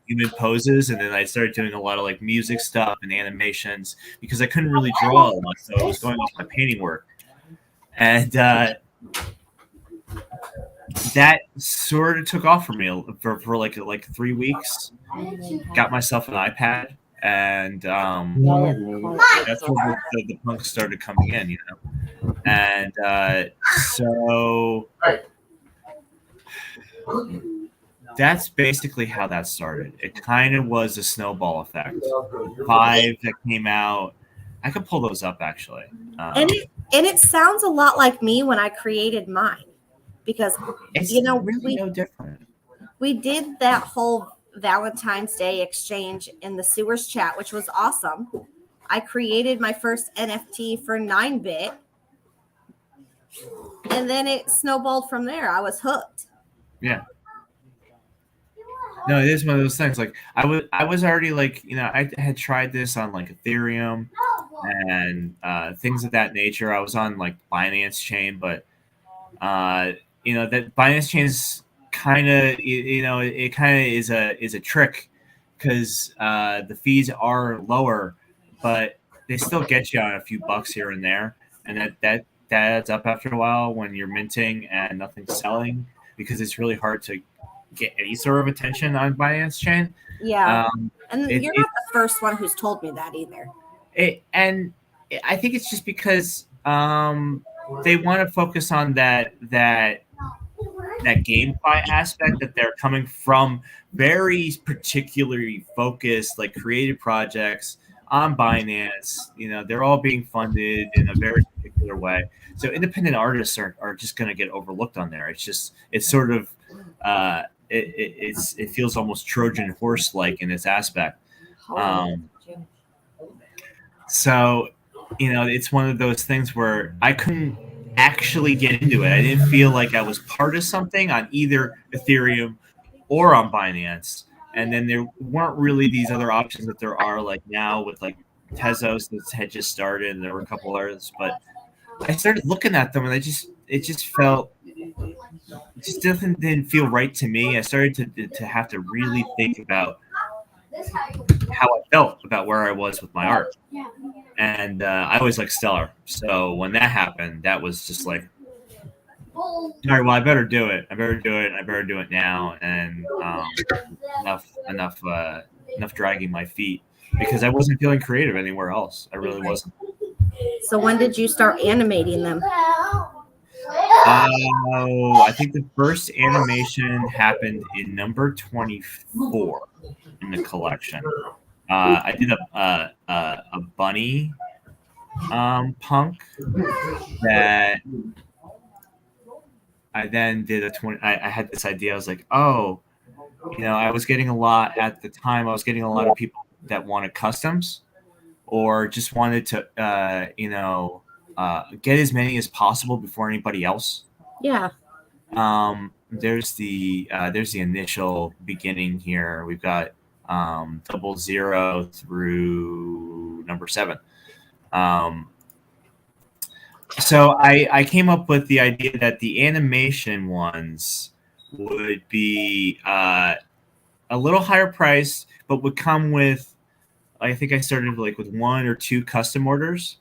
human poses, and then I started doing a lot of like music stuff and animations because I couldn't really draw a lot, so I was going off my painting work, and that sort of took off for me for like 3 weeks. Got myself an iPad, and that's where the punks started coming in, you know. And so that's basically how that started. It kind of was a snowball effect. 5 that came out. I could pull those up actually. And it sounds a lot like me when I created mine, because it's really no different. We did that whole Valentine's Day exchange in the Sewers chat, which was awesome. I created my first NFT for 9-bit, and then it snowballed from there. I was hooked. Yeah. No, it is one of those things. Like I was already like, you know, I had tried this on like Ethereum and things of that nature. I was on like Binance Chain, but you know, that Binance Chain is kind of, you know, it kind of is a trick because the fees are lower, but they still get you on a few bucks here and there, and that adds up after a while when you're minting and nothing's selling, because it's really hard to get any sort of attention on Binance Chain. Yeah. And you're not the first one who's told me that either. And I think it's just because they want to focus on that GameFi aspect, that they're coming from very particularly focused, like creative projects on Binance. They're all being funded in a very particular way. So independent artists are just going to get overlooked on there. It's sort of it feels almost Trojan horse like in its aspect. So it's one of those things where I couldn't actually get into it. I didn't feel like I was part of something on either Ethereum or on Binance. And then there weren't really these other options that there are like now with like Tezos that had just started, and there were a couple others. But I started looking at them, and it just didn't feel right to me. I started to have to really think about how I felt about where I was with my art. And I always like Stellar. So when that happened, that was just like, all right, well, I better do it. I better do it now. And enough dragging my feet, because I wasn't feeling creative anywhere else. I really wasn't. So when did you start animating them? I think the first animation happened in number 24 in the collection. I did a bunny punk that I then did a 20. I had this idea. I was like, I was getting a lot at the time. I was getting a lot of people that wanted customs, or just wanted to get as many as possible before anybody else. Yeah. There's the initial beginning here. We've got 00 through number 7. So I came up with the idea that the animation ones would be a little higher price, but would come with, I think I started like with 1 or 2 custom orders.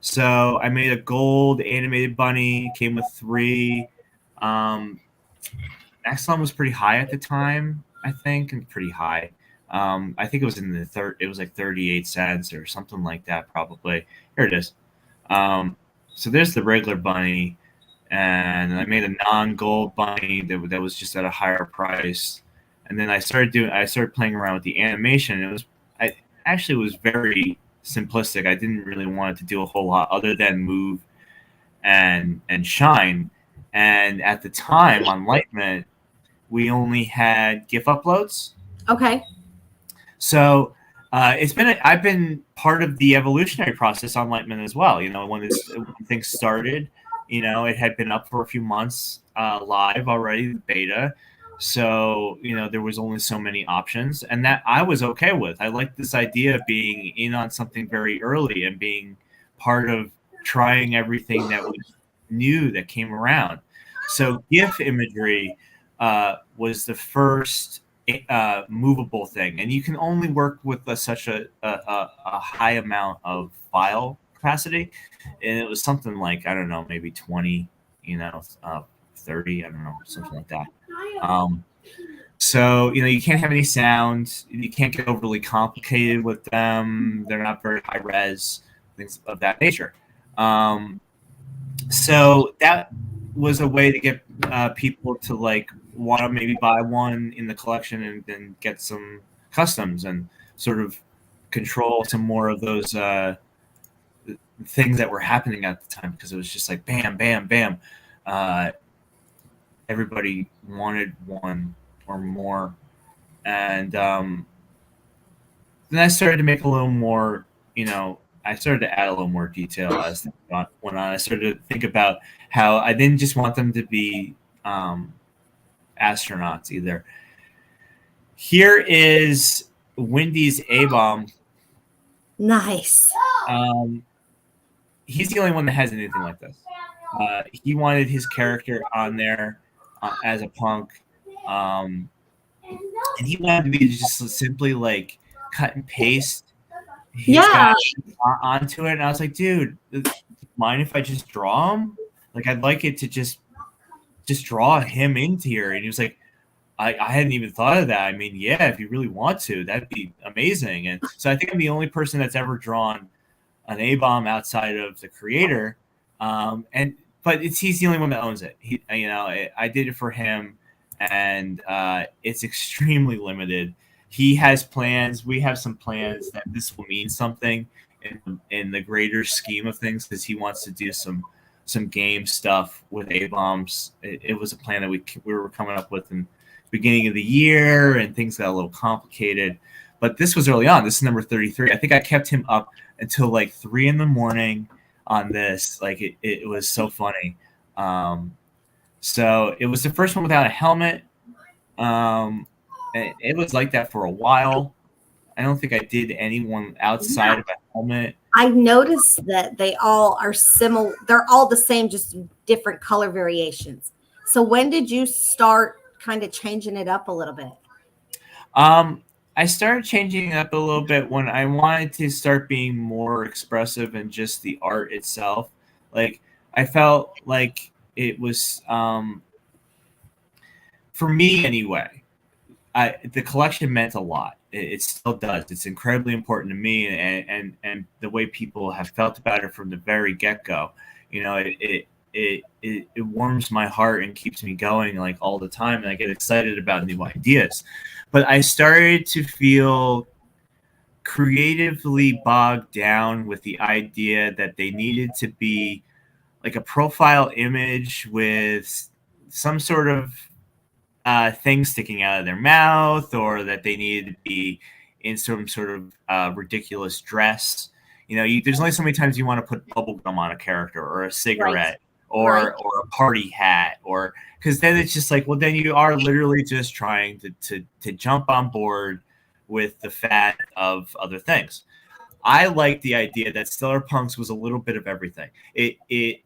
So I made a gold animated bunny, came with 3. Axelon was pretty high at the time, I think, and pretty high. I think it was in the third. It was like 38 cents or something like that, probably. Here it is. So there's the regular bunny, and I made a non-gold bunny that was just at a higher price. And then I started playing around with the animation. It was very simplistic. I didn't really want it to do a whole lot other than move and shine. And at the time on Litemint, we only had GIF uploads. Okay. So I've been part of the evolutionary process on Litemint as well. When things started, it had been up for a few months live already, the beta. So, there was only so many options, and that I was okay with. I liked this idea of being in on something very early and being part of trying everything that was new that came around. So GIF imagery was the first movable thing, and you can only work with such a high amount of file capacity, and it was something like, I don't know, maybe 20, 30, I don't know, something like that. So you can't have any sound, you can't get overly complicated with them, they're not very high res, things of that nature. So that was a way to get people to like want to maybe buy one in the collection and then get some customs and sort of control some more of those things that were happening at the time, because it was just like bam, bam, bam. Everybody wanted one or more. And then I started to make a little more, I started to add a little more detail as things went on. I started to think about how I didn't just want them to be astronauts either. Here is Wendy's A-Bomb. Nice. He's the only one that has anything like this. He wanted his character on there as a punk. And he wanted to be just simply like cut and paste he's got onto it, and I was like, dude, mind if I just draw him? Like, I'd like it to just draw him into here. And he was like, I hadn't even thought of that. I mean, yeah, if you really want to, that'd be amazing. And so I think I'm the only person that's ever drawn an A-bomb outside of the creator. But he's the only one that owns it. I did it for him, and it's extremely limited. He has plans. We have some plans that this will mean something in the greater scheme of things, because he wants to do some game stuff with A-bombs. It was a plan that we were coming up with in beginning of the year, and things got a little complicated, but this was early on. This is number 33. I think I kept him up until like 3 a.m. on this. Like, it was so funny. So it was the first one without a helmet. It was like that for a while. I don't think I did anyone outside of a helmet. I noticed that they all are similar. They're all the same, just different color variations. So when did you start kind of changing it up a little bit? I started changing it up a little bit when I wanted to start being more expressive in just the art itself. Like, I felt like it was, for me anyway, the collection meant a lot. It still does. It's incredibly important to me, and the way people have felt about it from the very get-go. It warms my heart and keeps me going like all the time, and I get excited about new ideas. But I started to feel creatively bogged down with the idea that they needed to be like a profile image with some sort of thing sticking out of their mouth, or that they needed to be in some sort of ridiculous dress. There's only so many times you want to put bubble gum on a character, or a cigarette, or a party hat, or because then it's just like, well, then you are literally just trying to jump on board with the fad of other things. I like the idea that Stellar Punks was a little bit of everything. It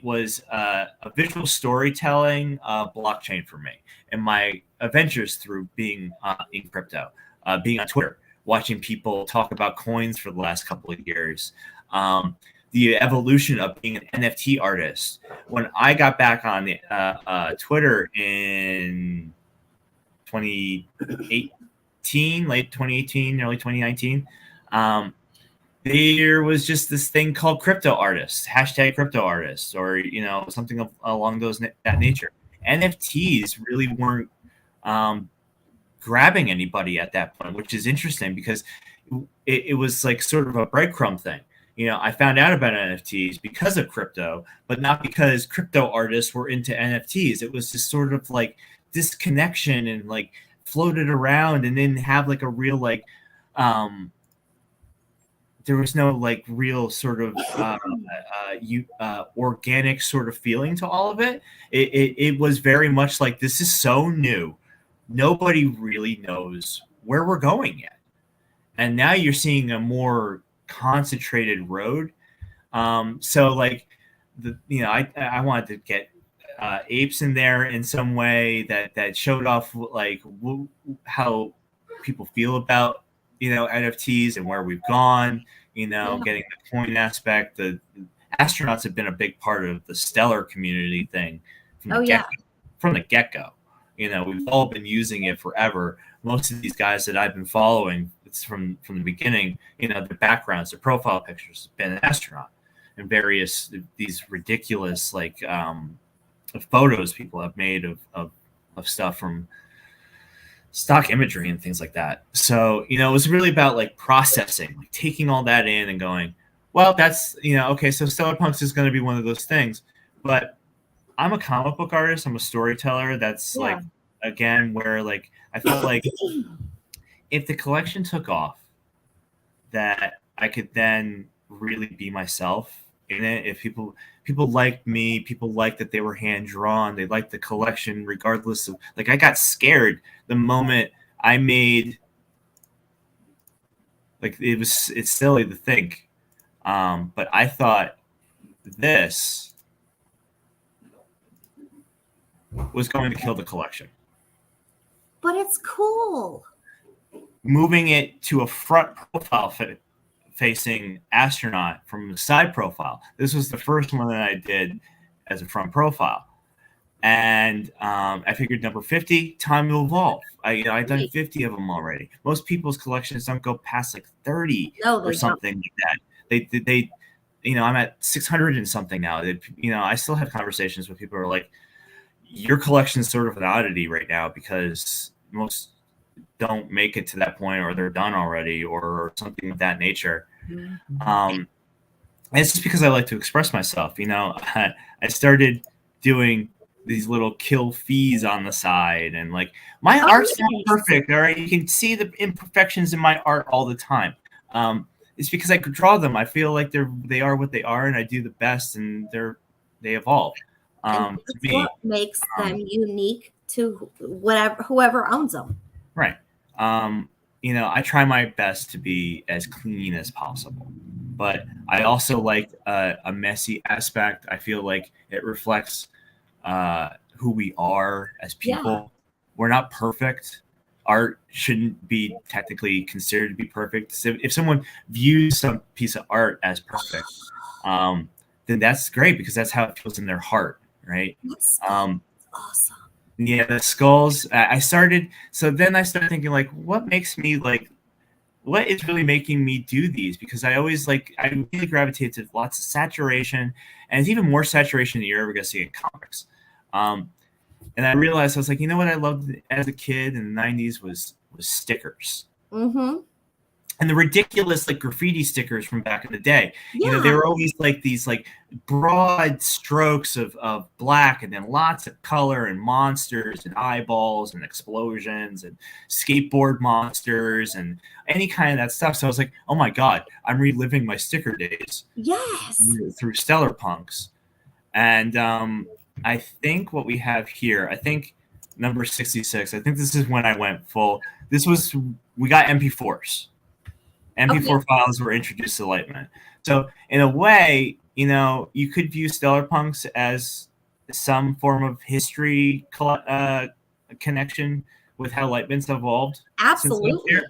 was a visual storytelling blockchain for me, and my adventures through being in crypto, being on Twitter, watching people talk about coins for the last couple of years, the evolution of being an NFT artist. When I got back on the Twitter in 2018, late 2018, early 2019, there was just this thing called crypto artists, hashtag crypto artists, or something along that nature. NFTs really weren't grabbing anybody at that point, which is interesting, because it was like sort of a breadcrumb thing. I found out about NFTs because of crypto, but not because crypto artists were into NFTs. It was just sort of like this connection, and like floated around, and didn't have like a real like there was no like real sort of organic sort of feeling to all of it. It was very much like, this is so new, nobody really knows where we're going yet. And now you're seeing a more concentrated road. So like I wanted to get apes in there in some way that showed off like how people feel about NFTs and where we've gone. Getting the coin aspect. The astronauts have been a big part of the stellar community thing from the get-go. We've all been using it forever. Most of these guys that I've been following, it's from the beginning. The backgrounds, the profile pictures have been an astronaut, and various these ridiculous like photos people have made of stuff from stock imagery and things like that. So it was really about like processing, like taking all that in and going, well, that's okay, so Stellar Punks is going to be one of those things, but I'm a comic book artist, I'm a storyteller. That's like, again, where like I felt like if the collection took off, that I could then really be myself in it. If people liked me, people liked that they were hand drawn, they liked the collection regardless of, like, I got scared the moment I made, like, it's silly to think, but I thought this was going to kill the collection. But it's cool. Moving it to a front profile facing astronaut from the side profile. This was the first one that I did as a front profile. And I figured number 50, time to evolve. I've done 50 of them already. Most people's collections don't go past like 30 or something like that. They I'm at 600 and something now. I still have conversations with people who are like, your collection's sort of an oddity right now because most don't make it to that point, or they're done already, or something of that nature. And it's just because I like to express myself. I started doing these little kill fees on the side, and like my art's not perfect. All right, you can see the imperfections in my art all the time. It's because I could draw them. I feel like they are what they are, and I do the best, and they evolve. And that's what makes them unique to whoever owns them. Right. I try my best to be as clean as possible, but I also like a messy aspect. I feel like it reflects who we are as people. Yeah. We're not perfect. Art shouldn't be technically considered to be perfect. So if someone views some piece of art as perfect, then that's great because that's how it feels in their heart, right? That's awesome. Yeah, the skulls. I started thinking, like, what makes me like, what is really making me do these? Because I really gravitate to lots of saturation, and it's even more saturation than you're ever gonna see in comics. And I realized I was like, you know what I loved as a kid in the 90s was stickers. Mm-hmm. And the ridiculous like graffiti stickers from back in the day. Yeah. They were always like these like broad strokes of black, and then lots of color and monsters and eyeballs and explosions and skateboard monsters and any kind of that stuff. So I was like, oh my God, I'm reliving my sticker days. Yes. Through Stellar Punks. And I think what we have here, I think number 66, I think this is when I went full. We got MP4s. MP4 files were introduced to Litemint. So in a way, you could view Stellar Punks as some form of history connection with how Litemint's evolved. Absolutely.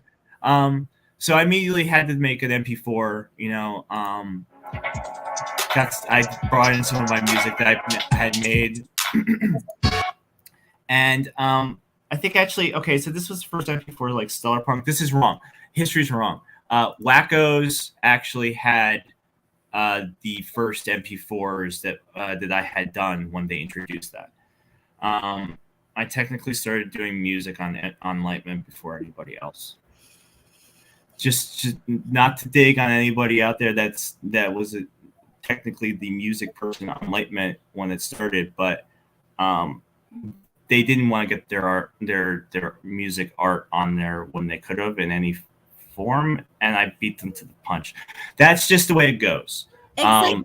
So I immediately had to make an MP4, I brought in some of my music that I had made. And I think actually, okay, so this was the first MP4 like Stellar Punk. This is wrong. History's wrong. Wackos actually had the first MP4s that I had done when they introduced that. I technically started doing music on Litemint before anybody else. Just not to dig on anybody out there that was technically the music person on Litemint when it started, but they didn't want to get their music art on there when they could have in any form, and I beat them to the punch. That's just the way it goes. Exactly.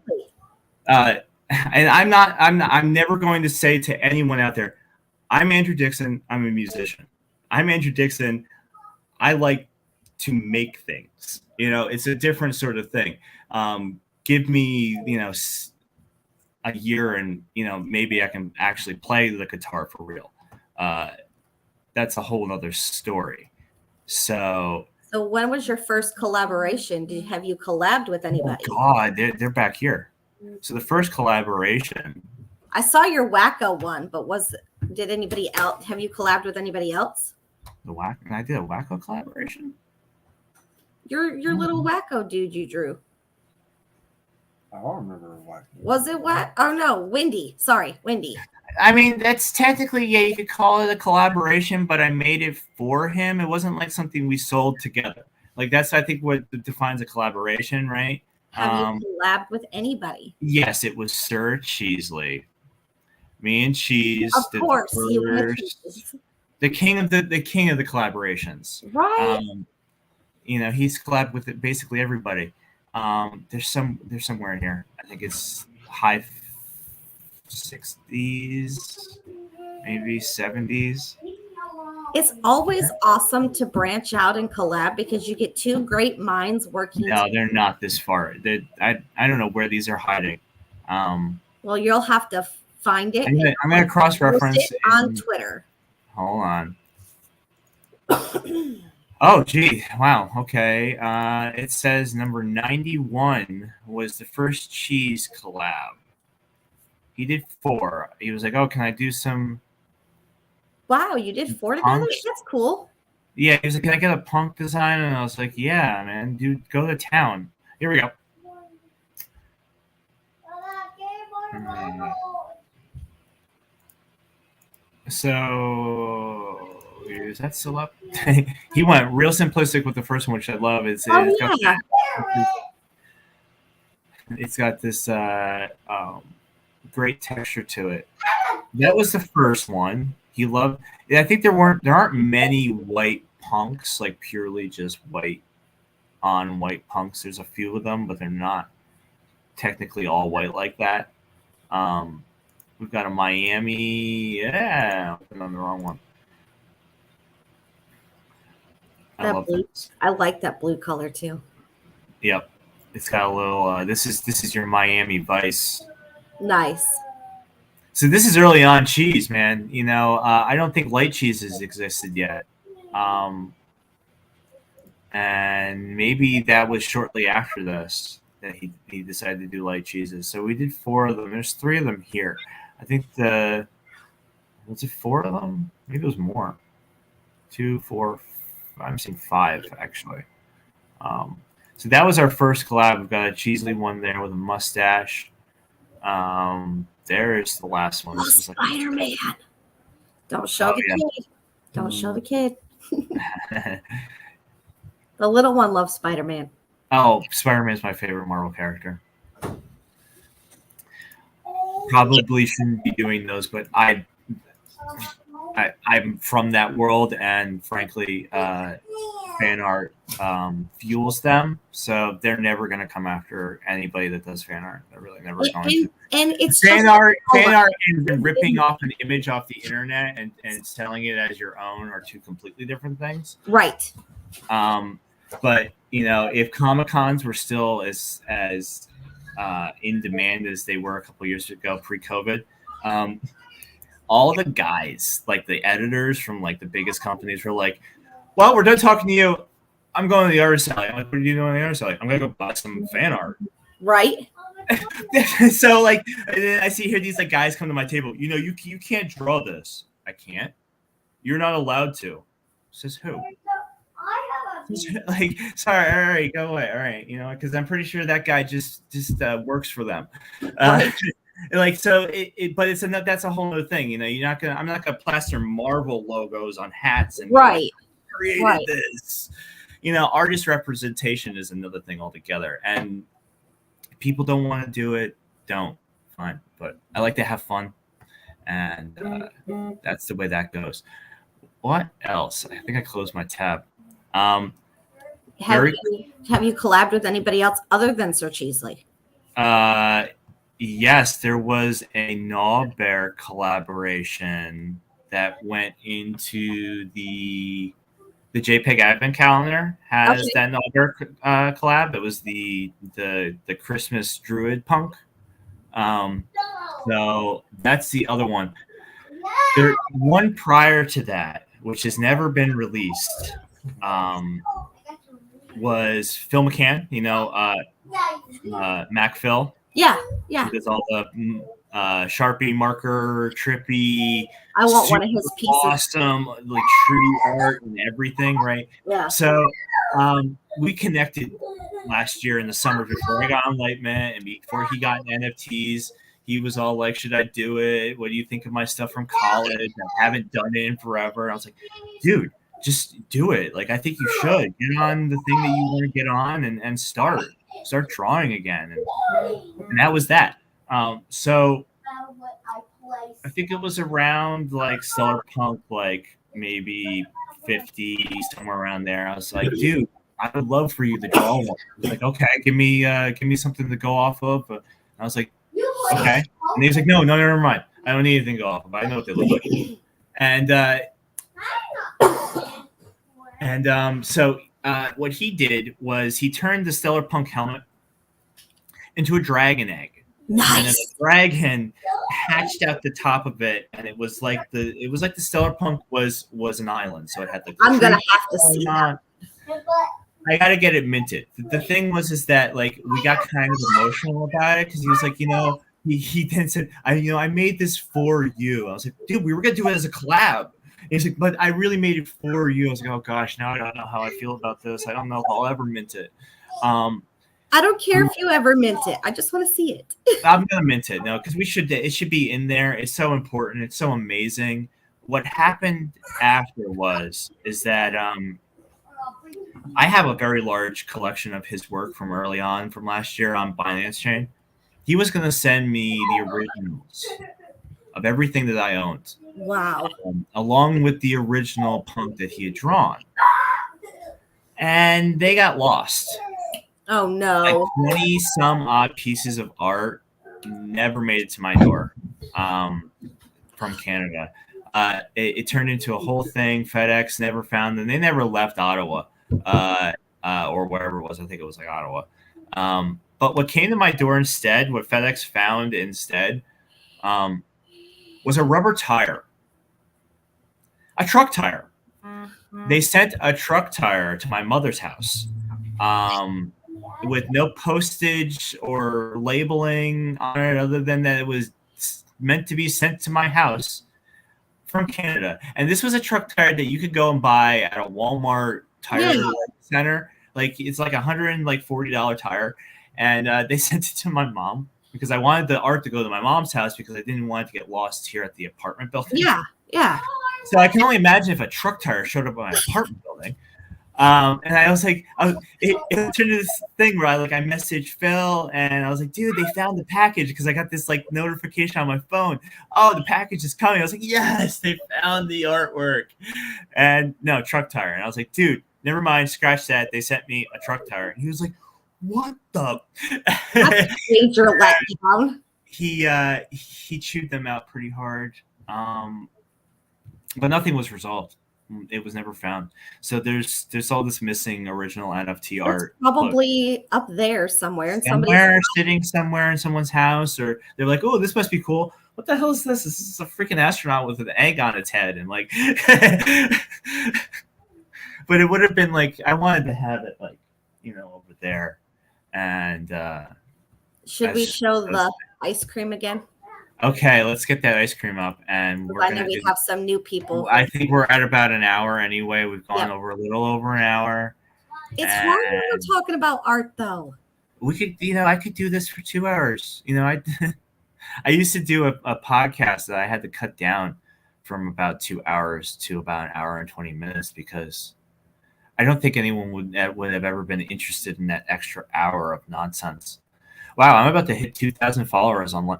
And I'm never going to say to anyone out there, I'm Andrew Dixon, I'm a musician. I'm Andrew Dixon, I like to make things. It's a different sort of thing. Give me, a year and, maybe I can actually play the guitar for real. That's a whole other story. So when was your first collaboration? Have you collabed with anybody? Oh God, they're back here. So the first collaboration. I saw your Wacko one, but did anybody else? Have you collabed with anybody else? I did a Wacko collaboration. Your little Wacko dude you drew. I don't remember Wacko. Was it what? Oh no, Wendy. Sorry, Wendy. I mean, that's technically, yeah, you could call it a collaboration, but I made it for him. It wasn't like something we sold together. Like that's, I think, what defines a collaboration, right? Have you collabed with anybody? Yes, it was Sir Cheesley. Me and Cheese. Of course, the king of the collaborations. Right. He's collabed with basically everybody. There's somewhere in here. I think it's high 60s, maybe 70s. It's always awesome to branch out and collab because you get two great minds working. No, they're not this far. I don't know where these are hiding. Well, you'll have to find it. I'm gonna cross-reference on Twitter. Hold on. Oh, gee. Wow. Okay. It says number 91 was the first cheese collab. He did 4. He was like, oh, can I do some Wow, you did 4 together? punks? That's cool. Yeah, he was like, can I get a punk design? And I was like, yeah, man, dude, go to town. Here we go. So is that still up? He went real simplistic with the first one, which I love. It's got this great texture to it. That was the first one. He loved. I think there aren't many white punks, like purely just white on white punks. There's a few of them, but they're not technically all white like that. We've got a Miami. Yeah, I'm on the wrong one. I love blue. this. I like that blue color too. Yep, it's got a little. This is your Miami Vice. Nice. So this is early on cheese, man. You know, I don't think light cheeses existed yet, and maybe that was shortly after this that he decided to do light cheeses. So we did 4 of them. There's 3 of them here. I think was it 4 of them? Maybe it was more. 2, 4. I'm seeing 5 actually. So that was our first collab. We've got a Cheesley one there with a mustache. There's the last one. This was like Spider-Man. Don't show the kid. Don't show the kid. The little one loves Spider-Man. Oh, Spider-Man is my favorite Marvel character. Probably shouldn't be doing those, but I'm from that world, and frankly, fan art fuels them, so they're never going to come after anybody that does fan art. They're really never going to. And it's fan art and ripping off an image off the internet and selling it as your own are 2 completely different things. Right. But you know, if Comic-Cons were still as in demand as they were a couple years ago pre-COVID, all the guys, like the editors from like the biggest companies, were like, well, we're done talking to you. I'm going to the artist alley. I'm like, what are you doing on the artist alley? I'm going to go buy some fan art. Right. So like, and then I see here these like guys come to my table. You know, you can't draw this. I can't. You're not allowed to. Says who? Like, sorry, all right, go away. All right, you know, because I'm pretty sure that guy just works for them. Like, so but that's a whole other thing. You know, I'm not gonna plaster Marvel logos on hats and created this. You know, artist representation is another thing altogether. And people don't want to do it, don't. Fine. But I like to have fun. And that's the way that goes. What else? I think I closed my tab. Have you collabed with anybody else other than Sir Cheesley? Yes, there was a Gnaw Bear collaboration that went into the JPEG Advent Calendar has that Gnaw Bear collab. It was the Christmas Druid punk. So that's the other one. There one prior to that, which has never been released, was Phil McCann. You know, Mac Phil. Yeah. He does all the Sharpie marker, trippy. I want one of his pieces. Awesome, like true art and everything, right? Yeah. So we connected last year in the summer before I got on Litemint and before he got NFTs. He was all like, should I do it? What do you think of my stuff from college? I haven't done it in forever. And I was like, dude, just do it. Like, I think you should get on the thing that you want to get on and start drawing again. And that was that. So I think it was around like Stellar Punk, like maybe 50, somewhere around there. I was like, dude, I would love for you to draw one. He was like, okay, give me something to go off of. And I was like, okay. And he was like, no, never mind. I don't need anything to go off of. I know what they look like. So what he did was he turned the Stellar Punk helmet into a dragon egg. Nice. And then the dragon hatched out the top of it, and it was like the Stellar Punk was an island. So it had like I'm gonna have to see that. I got to get it minted. The thing is that like we got kind of emotional about it because he was like, he then said, I made this for you. I was like, dude, we were gonna do it as a collab. And he's like, but I really made it for you. I was like, oh gosh, now I don't know how I feel about this. I don't know if I'll ever mint it. I don't care if you ever mint it. I just want to see it. I'm gonna mint it, no, because it should be in there. It's so important. It's so amazing. What happened after is that I have a very large collection of his work from early on from last year on Binance Chain. He was going to send me the originals of everything that I owned. Wow. Along with the original punk that he had drawn. And they got lost. Oh, no. Like 20 some odd pieces of art never made it to my door from Canada. It turned into a whole thing. FedEx never found them. They never left Ottawa. Or wherever it was. I think it was like Ottawa. But what came to my door instead, what FedEx found instead, was a rubber tire, a truck tire. They sent a truck tire to my mother's house with no postage or labeling on it other than that it was meant to be sent to my house from Canada. And this was a truck tire that you could go and buy at a Walmart tire center. Like it's like $140 tire. And they sent it to my mom because I wanted the art to go to my mom's house because I didn't want it to get lost here at the apartment building. Yeah. So I can only imagine if a truck tire showed up at my apartment building. And I was like, it turned into this thing where I messaged Phil and I was like, dude, they found the package because I got this like notification on my phone. Oh, the package is coming. I was like, yes, they found the artwork. And no, truck tire. And I was like, dude, never mind, scratch that. They sent me a truck tire. And he was like, what the? That's a major letdown. He chewed them out pretty hard. But nothing was resolved. It was never found. So there's all this missing original NFT art. Probably up there somewhere. Sitting somewhere in someone's house, or they're like, oh, this must be cool. What the hell is this? This is a freaking astronaut with an egg on its head. And like, but it would have been like, I wanted to have it like, over there. And should we show the ice cream again? Okay, let's get that ice cream up, and I know we have some new people. I think we're at about an hour anyway. We've gone over a little over an hour. It's hard when we're talking about art, though. We could, I could do this for 2 hours. I used to do a podcast that I had to cut down from about 2 hours to about an hour and 20 minutes because I don't think anyone would have ever been interested in that extra hour of nonsense. Wow, I'm about to hit 2,000 followers on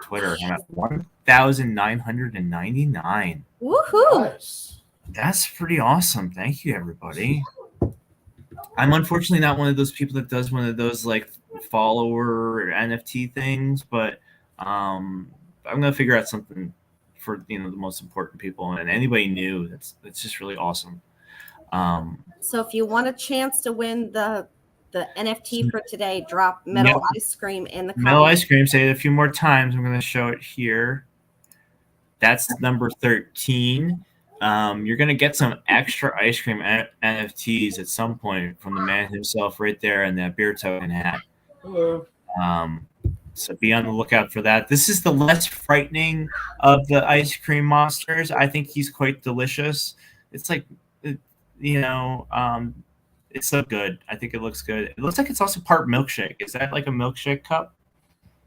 Twitter. I'm at 1,999. Woohoo! Nice. That's pretty awesome. Thank you, everybody. I'm unfortunately not one of those people that does one of those like follower NFT things, but I'm gonna figure out something for the most important people and anybody new. That's just really awesome. So if you want a chance to win the NFT for today, drop metal ice cream in the comments. Metal ice cream, say it a few more times. I'm going to show it here. That's number 13. You're going to get some extra ice cream NFTs at some point from the man himself right there in that beer token hat. Hello. So be on the lookout for that. This is the less frightening of the ice cream monsters. I think he's quite delicious. It's like, it's so good. I think it looks good. It looks like it's also part milkshake. Is that like a milkshake cup?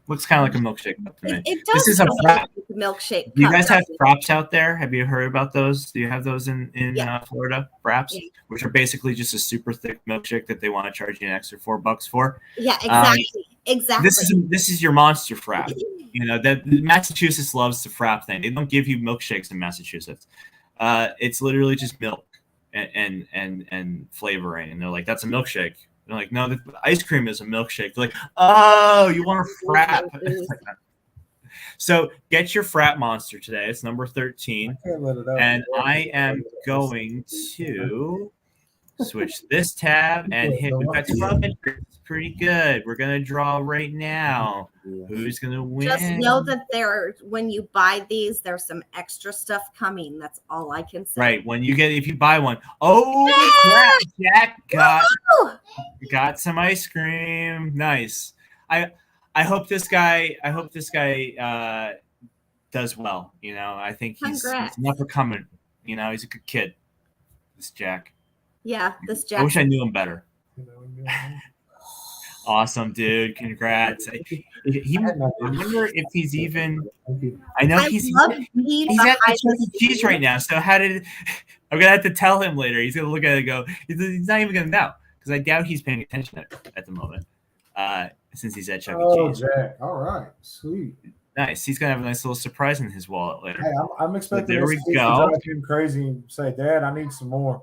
Looks kind of like a milkshake cup to me. It does. This is a frap. Milkshake cup. Do you guys have fraps out there? Have you heard about those? Do you have those in Florida? Fraps, which are basically just a super thick milkshake that they want to charge you an extra $4 for. Yeah, exactly. Exactly. This is your monster frap. That Massachusetts loves the frap thing. They don't give you milkshakes in Massachusetts. It's literally just milk and flavoring, and they're like, that's a milkshake. They're like, no, the ice cream is a milkshake. They're like, oh, you want a frap? So get your frap monster today. It's number 13, and I am going to switch this tab and hit. We've got 12 entries. pretty good. We're gonna draw right now. Who's gonna win? Just know that when you buy these, there's some extra stuff coming. That's all I can say. Right. If you buy one. Oh crap, Jack got some ice cream. Nice. I hope this guy does well. I think he's an up and coming. He's a good kid. This Jack. Yeah, this Jack. I wish I knew him better. Awesome, dude. Congrats. I wonder if he's even. I know he's at the Chuck E. Cheese right now. So I'm gonna have to tell him later. He's gonna look at it and go. He's not even gonna know because I doubt he's paying attention at the moment. Since he's at Chuck E. Cheese. Oh, Jack. All right, sweet. Nice. He's gonna have a nice little surprise in his wallet later. Hey, I'm expecting there we to drive him crazy and say, "Dad, I need some more."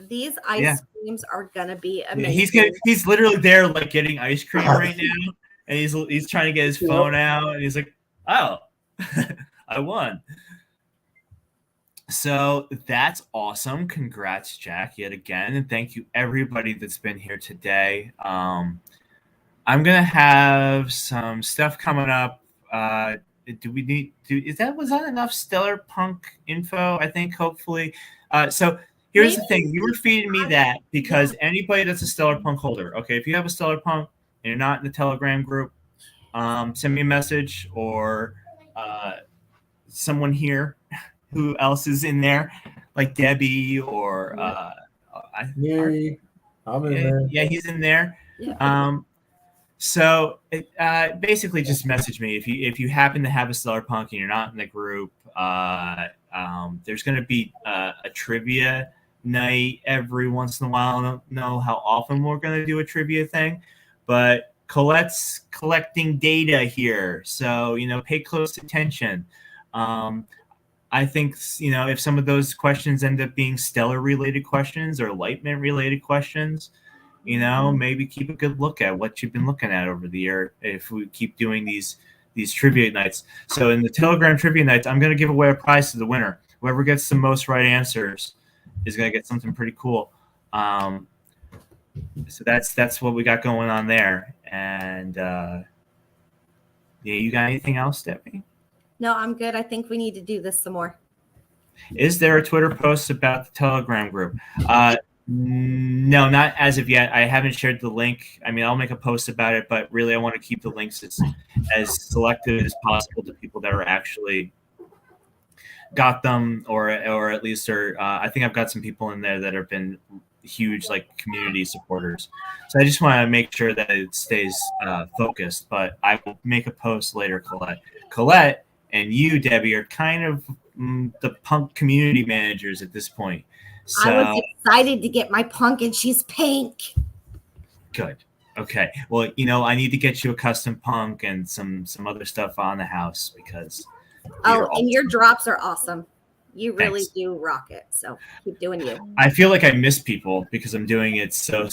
These ice creams are gonna be amazing. Yeah, he's literally there like getting ice cream right now, and he's trying to get his phone out, and he's like, "Oh, I won." So that's awesome. Congrats, Jack, yet again, and thank you everybody that's been here today. I'm gonna have some stuff coming up. Was that enough Stellar Punk info? I think hopefully. So. Here's the thing. You were feeding me that because anybody that's a Stellar Punk holder, okay, if you have a Stellar Punk and you're not in the Telegram group, send me a message or someone here who else is in there, like Debbie or me. I'm in there. Yeah, he's in there. Yeah. So basically just message me if you happen to have a Stellar Punk and you're not in the group. There's going to be a trivia night every once in a while. I don't know how often we're going to do a trivia thing, but Colette's collecting data here, so pay close attention. I think if some of those questions end up being Stellar related questions or Litemint related questions, maybe keep a good look at what you've been looking at over the year if we keep doing these trivia nights. So in the Telegram trivia nights, I'm going to give away a prize to the winner. Whoever gets the most right answers is going to get something pretty cool. So that's what we got going on there. And you got anything else, Debbie? No, I'm good. I think we need to do this some more. Is there a Twitter post about the Telegram group? No, not as of yet. I haven't shared the link. I mean, I'll make a post about it, but really I want to keep the links as selective as possible to people that are actually got them or at least are I think I've got some people in there that have been huge community supporters. So I just want to make sure that it stays focused, but I will make a post later, Colette and you, Debbie, are kind of the punk community managers at this point. So, I was excited to get my punk, and she's pink. Good. Okay. Well, I need to get you a custom punk and some other stuff on the house because. And your drops are awesome. You really do rock it. So keep doing you. I feel like I miss people because I'm doing it so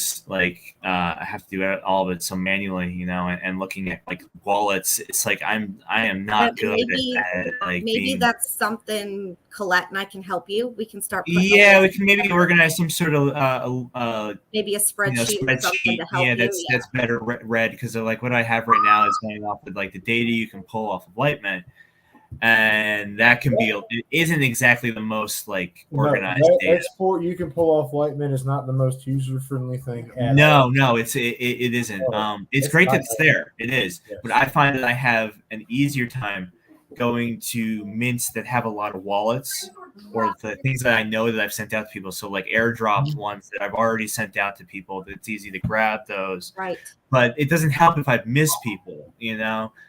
I have to do all of it so manually, and looking at wallets. It's like I am not good at that. Maybe that's something Colette and I can help you. We can start. We can maybe organize some sort of maybe a spreadsheet. Or something to help that's better read because what I have right now is going off with the data you can pull off of Litemint. And that can be it isn't exactly the most organized data. Export you can pull off Litemint is not the most user friendly thing at all. No, it isn't. It's great that it's there. It is. Yes. But I find that I have an easier time going to mints that have a lot of wallets or the things that I know that I've sent out to people. So airdrop ones that I've already sent out to people, it's easy to grab those. Right. But it doesn't help if I've missed people,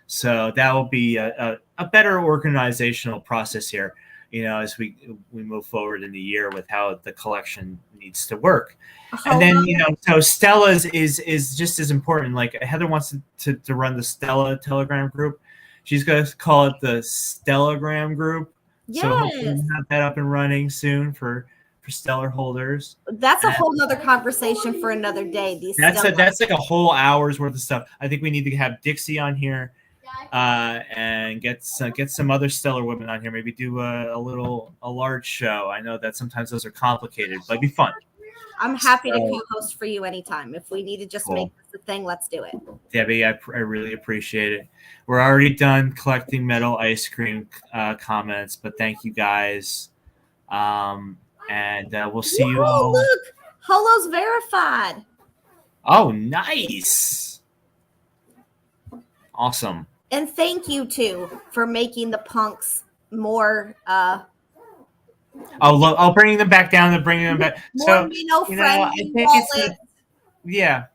So that will be a better organizational process here, as we move forward in the year with how the collection needs to work. And then, so Stella's is just as important. Heather wants to run the Stella Telegram group. She's going to call it the Stellagram group. Yes. So hopefully we'll have that up and running soon for Stellar holders. That's a whole other conversation for another day. That's a whole hour's worth of stuff. I think we need to have Dixie on here and get some other Stellar women on here. Maybe do a large show. I know that sometimes those are complicated, but it'd be fun. I'm happy to co-host for you anytime. If we need to just make this a thing, let's do it. Debbie, I really appreciate it. We're already done collecting metal ice cream comments, but thank you guys. And we'll see you all. Look, Holo's verified. Oh, nice. Awesome. And thank you, too, for making the punks more... I'll bring them back down and bringing them back. More so, friendly. I think it's yeah.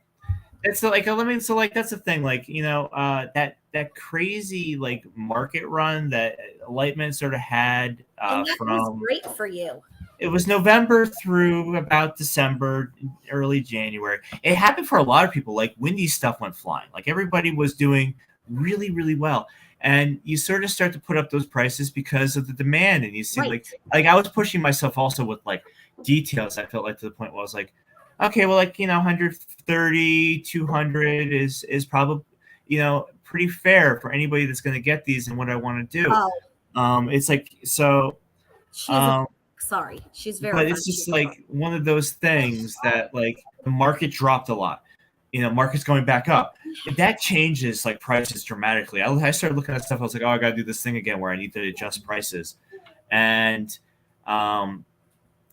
It's like so like that's the thing, like that crazy like market run that Litemint sort of had and that was great for you. It was November through about December, early January. It happened for a lot of people. Like Wendy's stuff went flying. Like everybody was doing really, really well. And you sort of start to put up those prices because of the demand. And you see like I was pushing myself also with like details. I felt like to the point where I was like, okay, well, like, 130, 200 is probably, pretty fair for anybody that's going to get these and what I want to do. It's like, so, sorry, she's very, but it's just like one of those things that like the market dropped a lot, market's going back up. That changes like prices dramatically. I started looking at stuff. I was like, oh, I got to do this thing again where I need to adjust prices. And,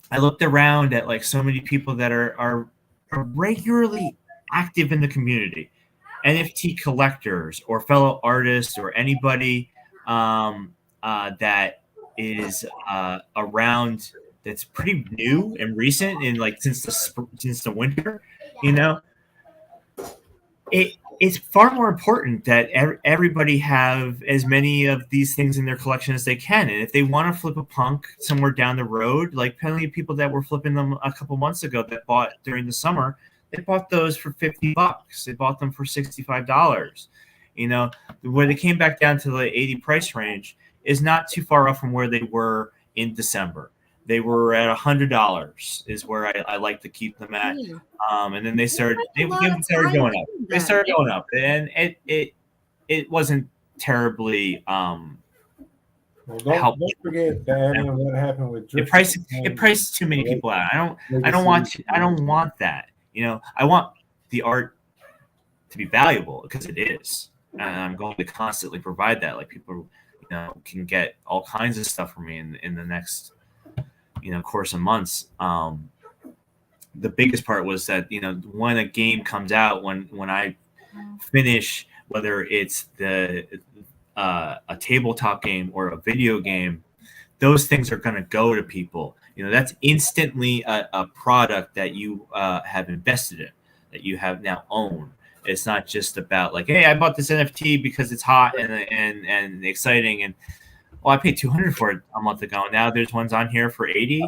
I looked around at like so many people that are regularly active in the community, NFT collectors or fellow artists or anybody that is around that's pretty new and recent and like since the winter, It's far more important that everybody have as many of these things in their collection as they can. And if they want to flip a punk somewhere down the road, like plenty of people that were flipping them a couple months ago that bought during the summer, they bought those for $50. They bought them for $65. Where they came back down to the 80 price range is not too far off from where they were in December. They were at $100 is where I like to keep them at. And then they started going up. They started going up, and it wasn't terribly don't forget that what happened with it prices too many people out. I don't want that. I want the art to be valuable because it is, and I'm going to constantly provide that. Like people, can get all kinds of stuff from me in the next course of months. The biggest part was that when a game comes out, when I finish, whether it's a tabletop game or a video game, those things are going to go to people. That's instantly a product that you have invested in, that you have now owned. It's not just about like, hey, I bought this NFT because it's hot and exciting and I paid $200 for it a month ago. Now there's ones on here for $80.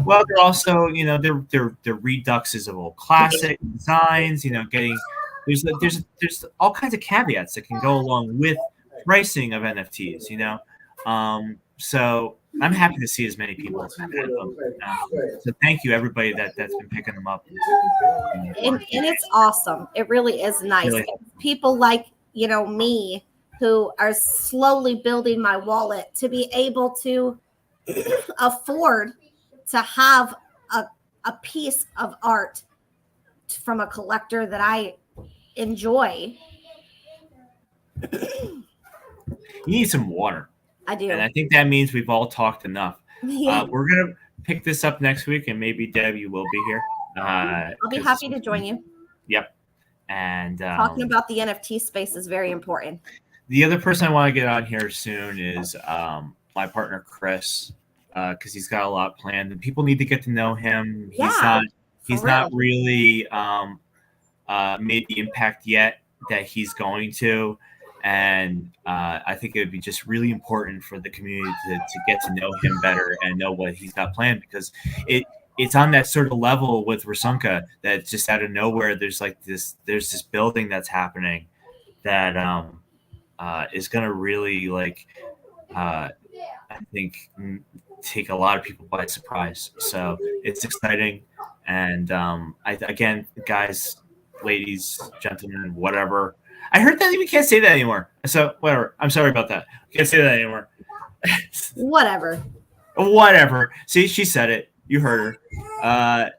Well, they're also, they're reduxes of old classic designs. There's all kinds of caveats that can go along with pricing of NFTs. So I'm happy to see as many people as have them. So thank you everybody that's been picking them up. And it's awesome. It really is nice. Really. People like me, who are slowly building my wallet to be able to afford to have a piece of art from a collector that I enjoy. You need some water. I do. And I think that means we've all talked enough. Yeah. We're going to pick this up next week, and maybe Deb, you will be here. I'll be happy to join you. Yep. And talking about the NFT space is very important. The other person I want to get on here soon is my partner, Chris, because he's got a lot planned. And people need to get to know him. He's not really made the impact yet that he's going to. And I think it would be just really important for the community to get to know him better and know what he's got planned, because it's on that sort of level with Rasunka that just out of nowhere there's this building that's happening that is going to really I think take a lot of people by surprise. So it's exciting. And again, guys, ladies, gentlemen, whatever. I heard that we can't say that anymore. So whatever. I'm sorry about that. Can't say that anymore. Whatever. Whatever. See, she said it. You heard her.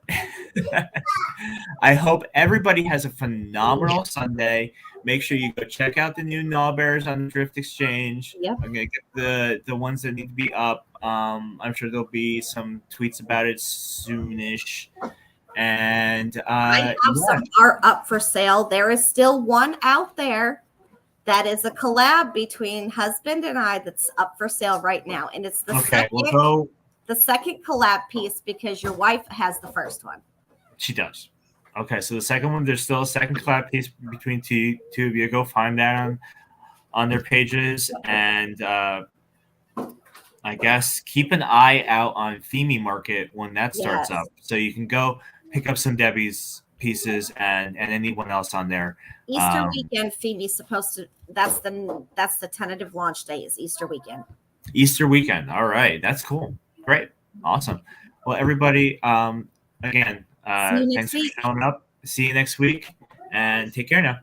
I hope everybody has a phenomenal Sunday. Make sure you go check out the new Gnaw Bears on the Drift Exchange. Yep. I'm gonna get the ones that need to be up. I'm sure there'll be some tweets about it soonish. And I have some art up for sale. There is still one out there that is a collab between husband and I that's up for sale right now, and it's the second collab piece because your wife has the first one. She does. Okay, so the second one, there's still a second collab piece between two of you. Go find that on their pages, and I guess keep an eye out on Femi Market when that starts up, so you can go pick up some Debbie's pieces and anyone else on there. Easter weekend, Femi's supposed to. That's the tentative launch day is Easter weekend. Easter weekend. All right, that's cool. Great, awesome. Well, everybody, again. Thanks for showing up. See you next week, and take care now.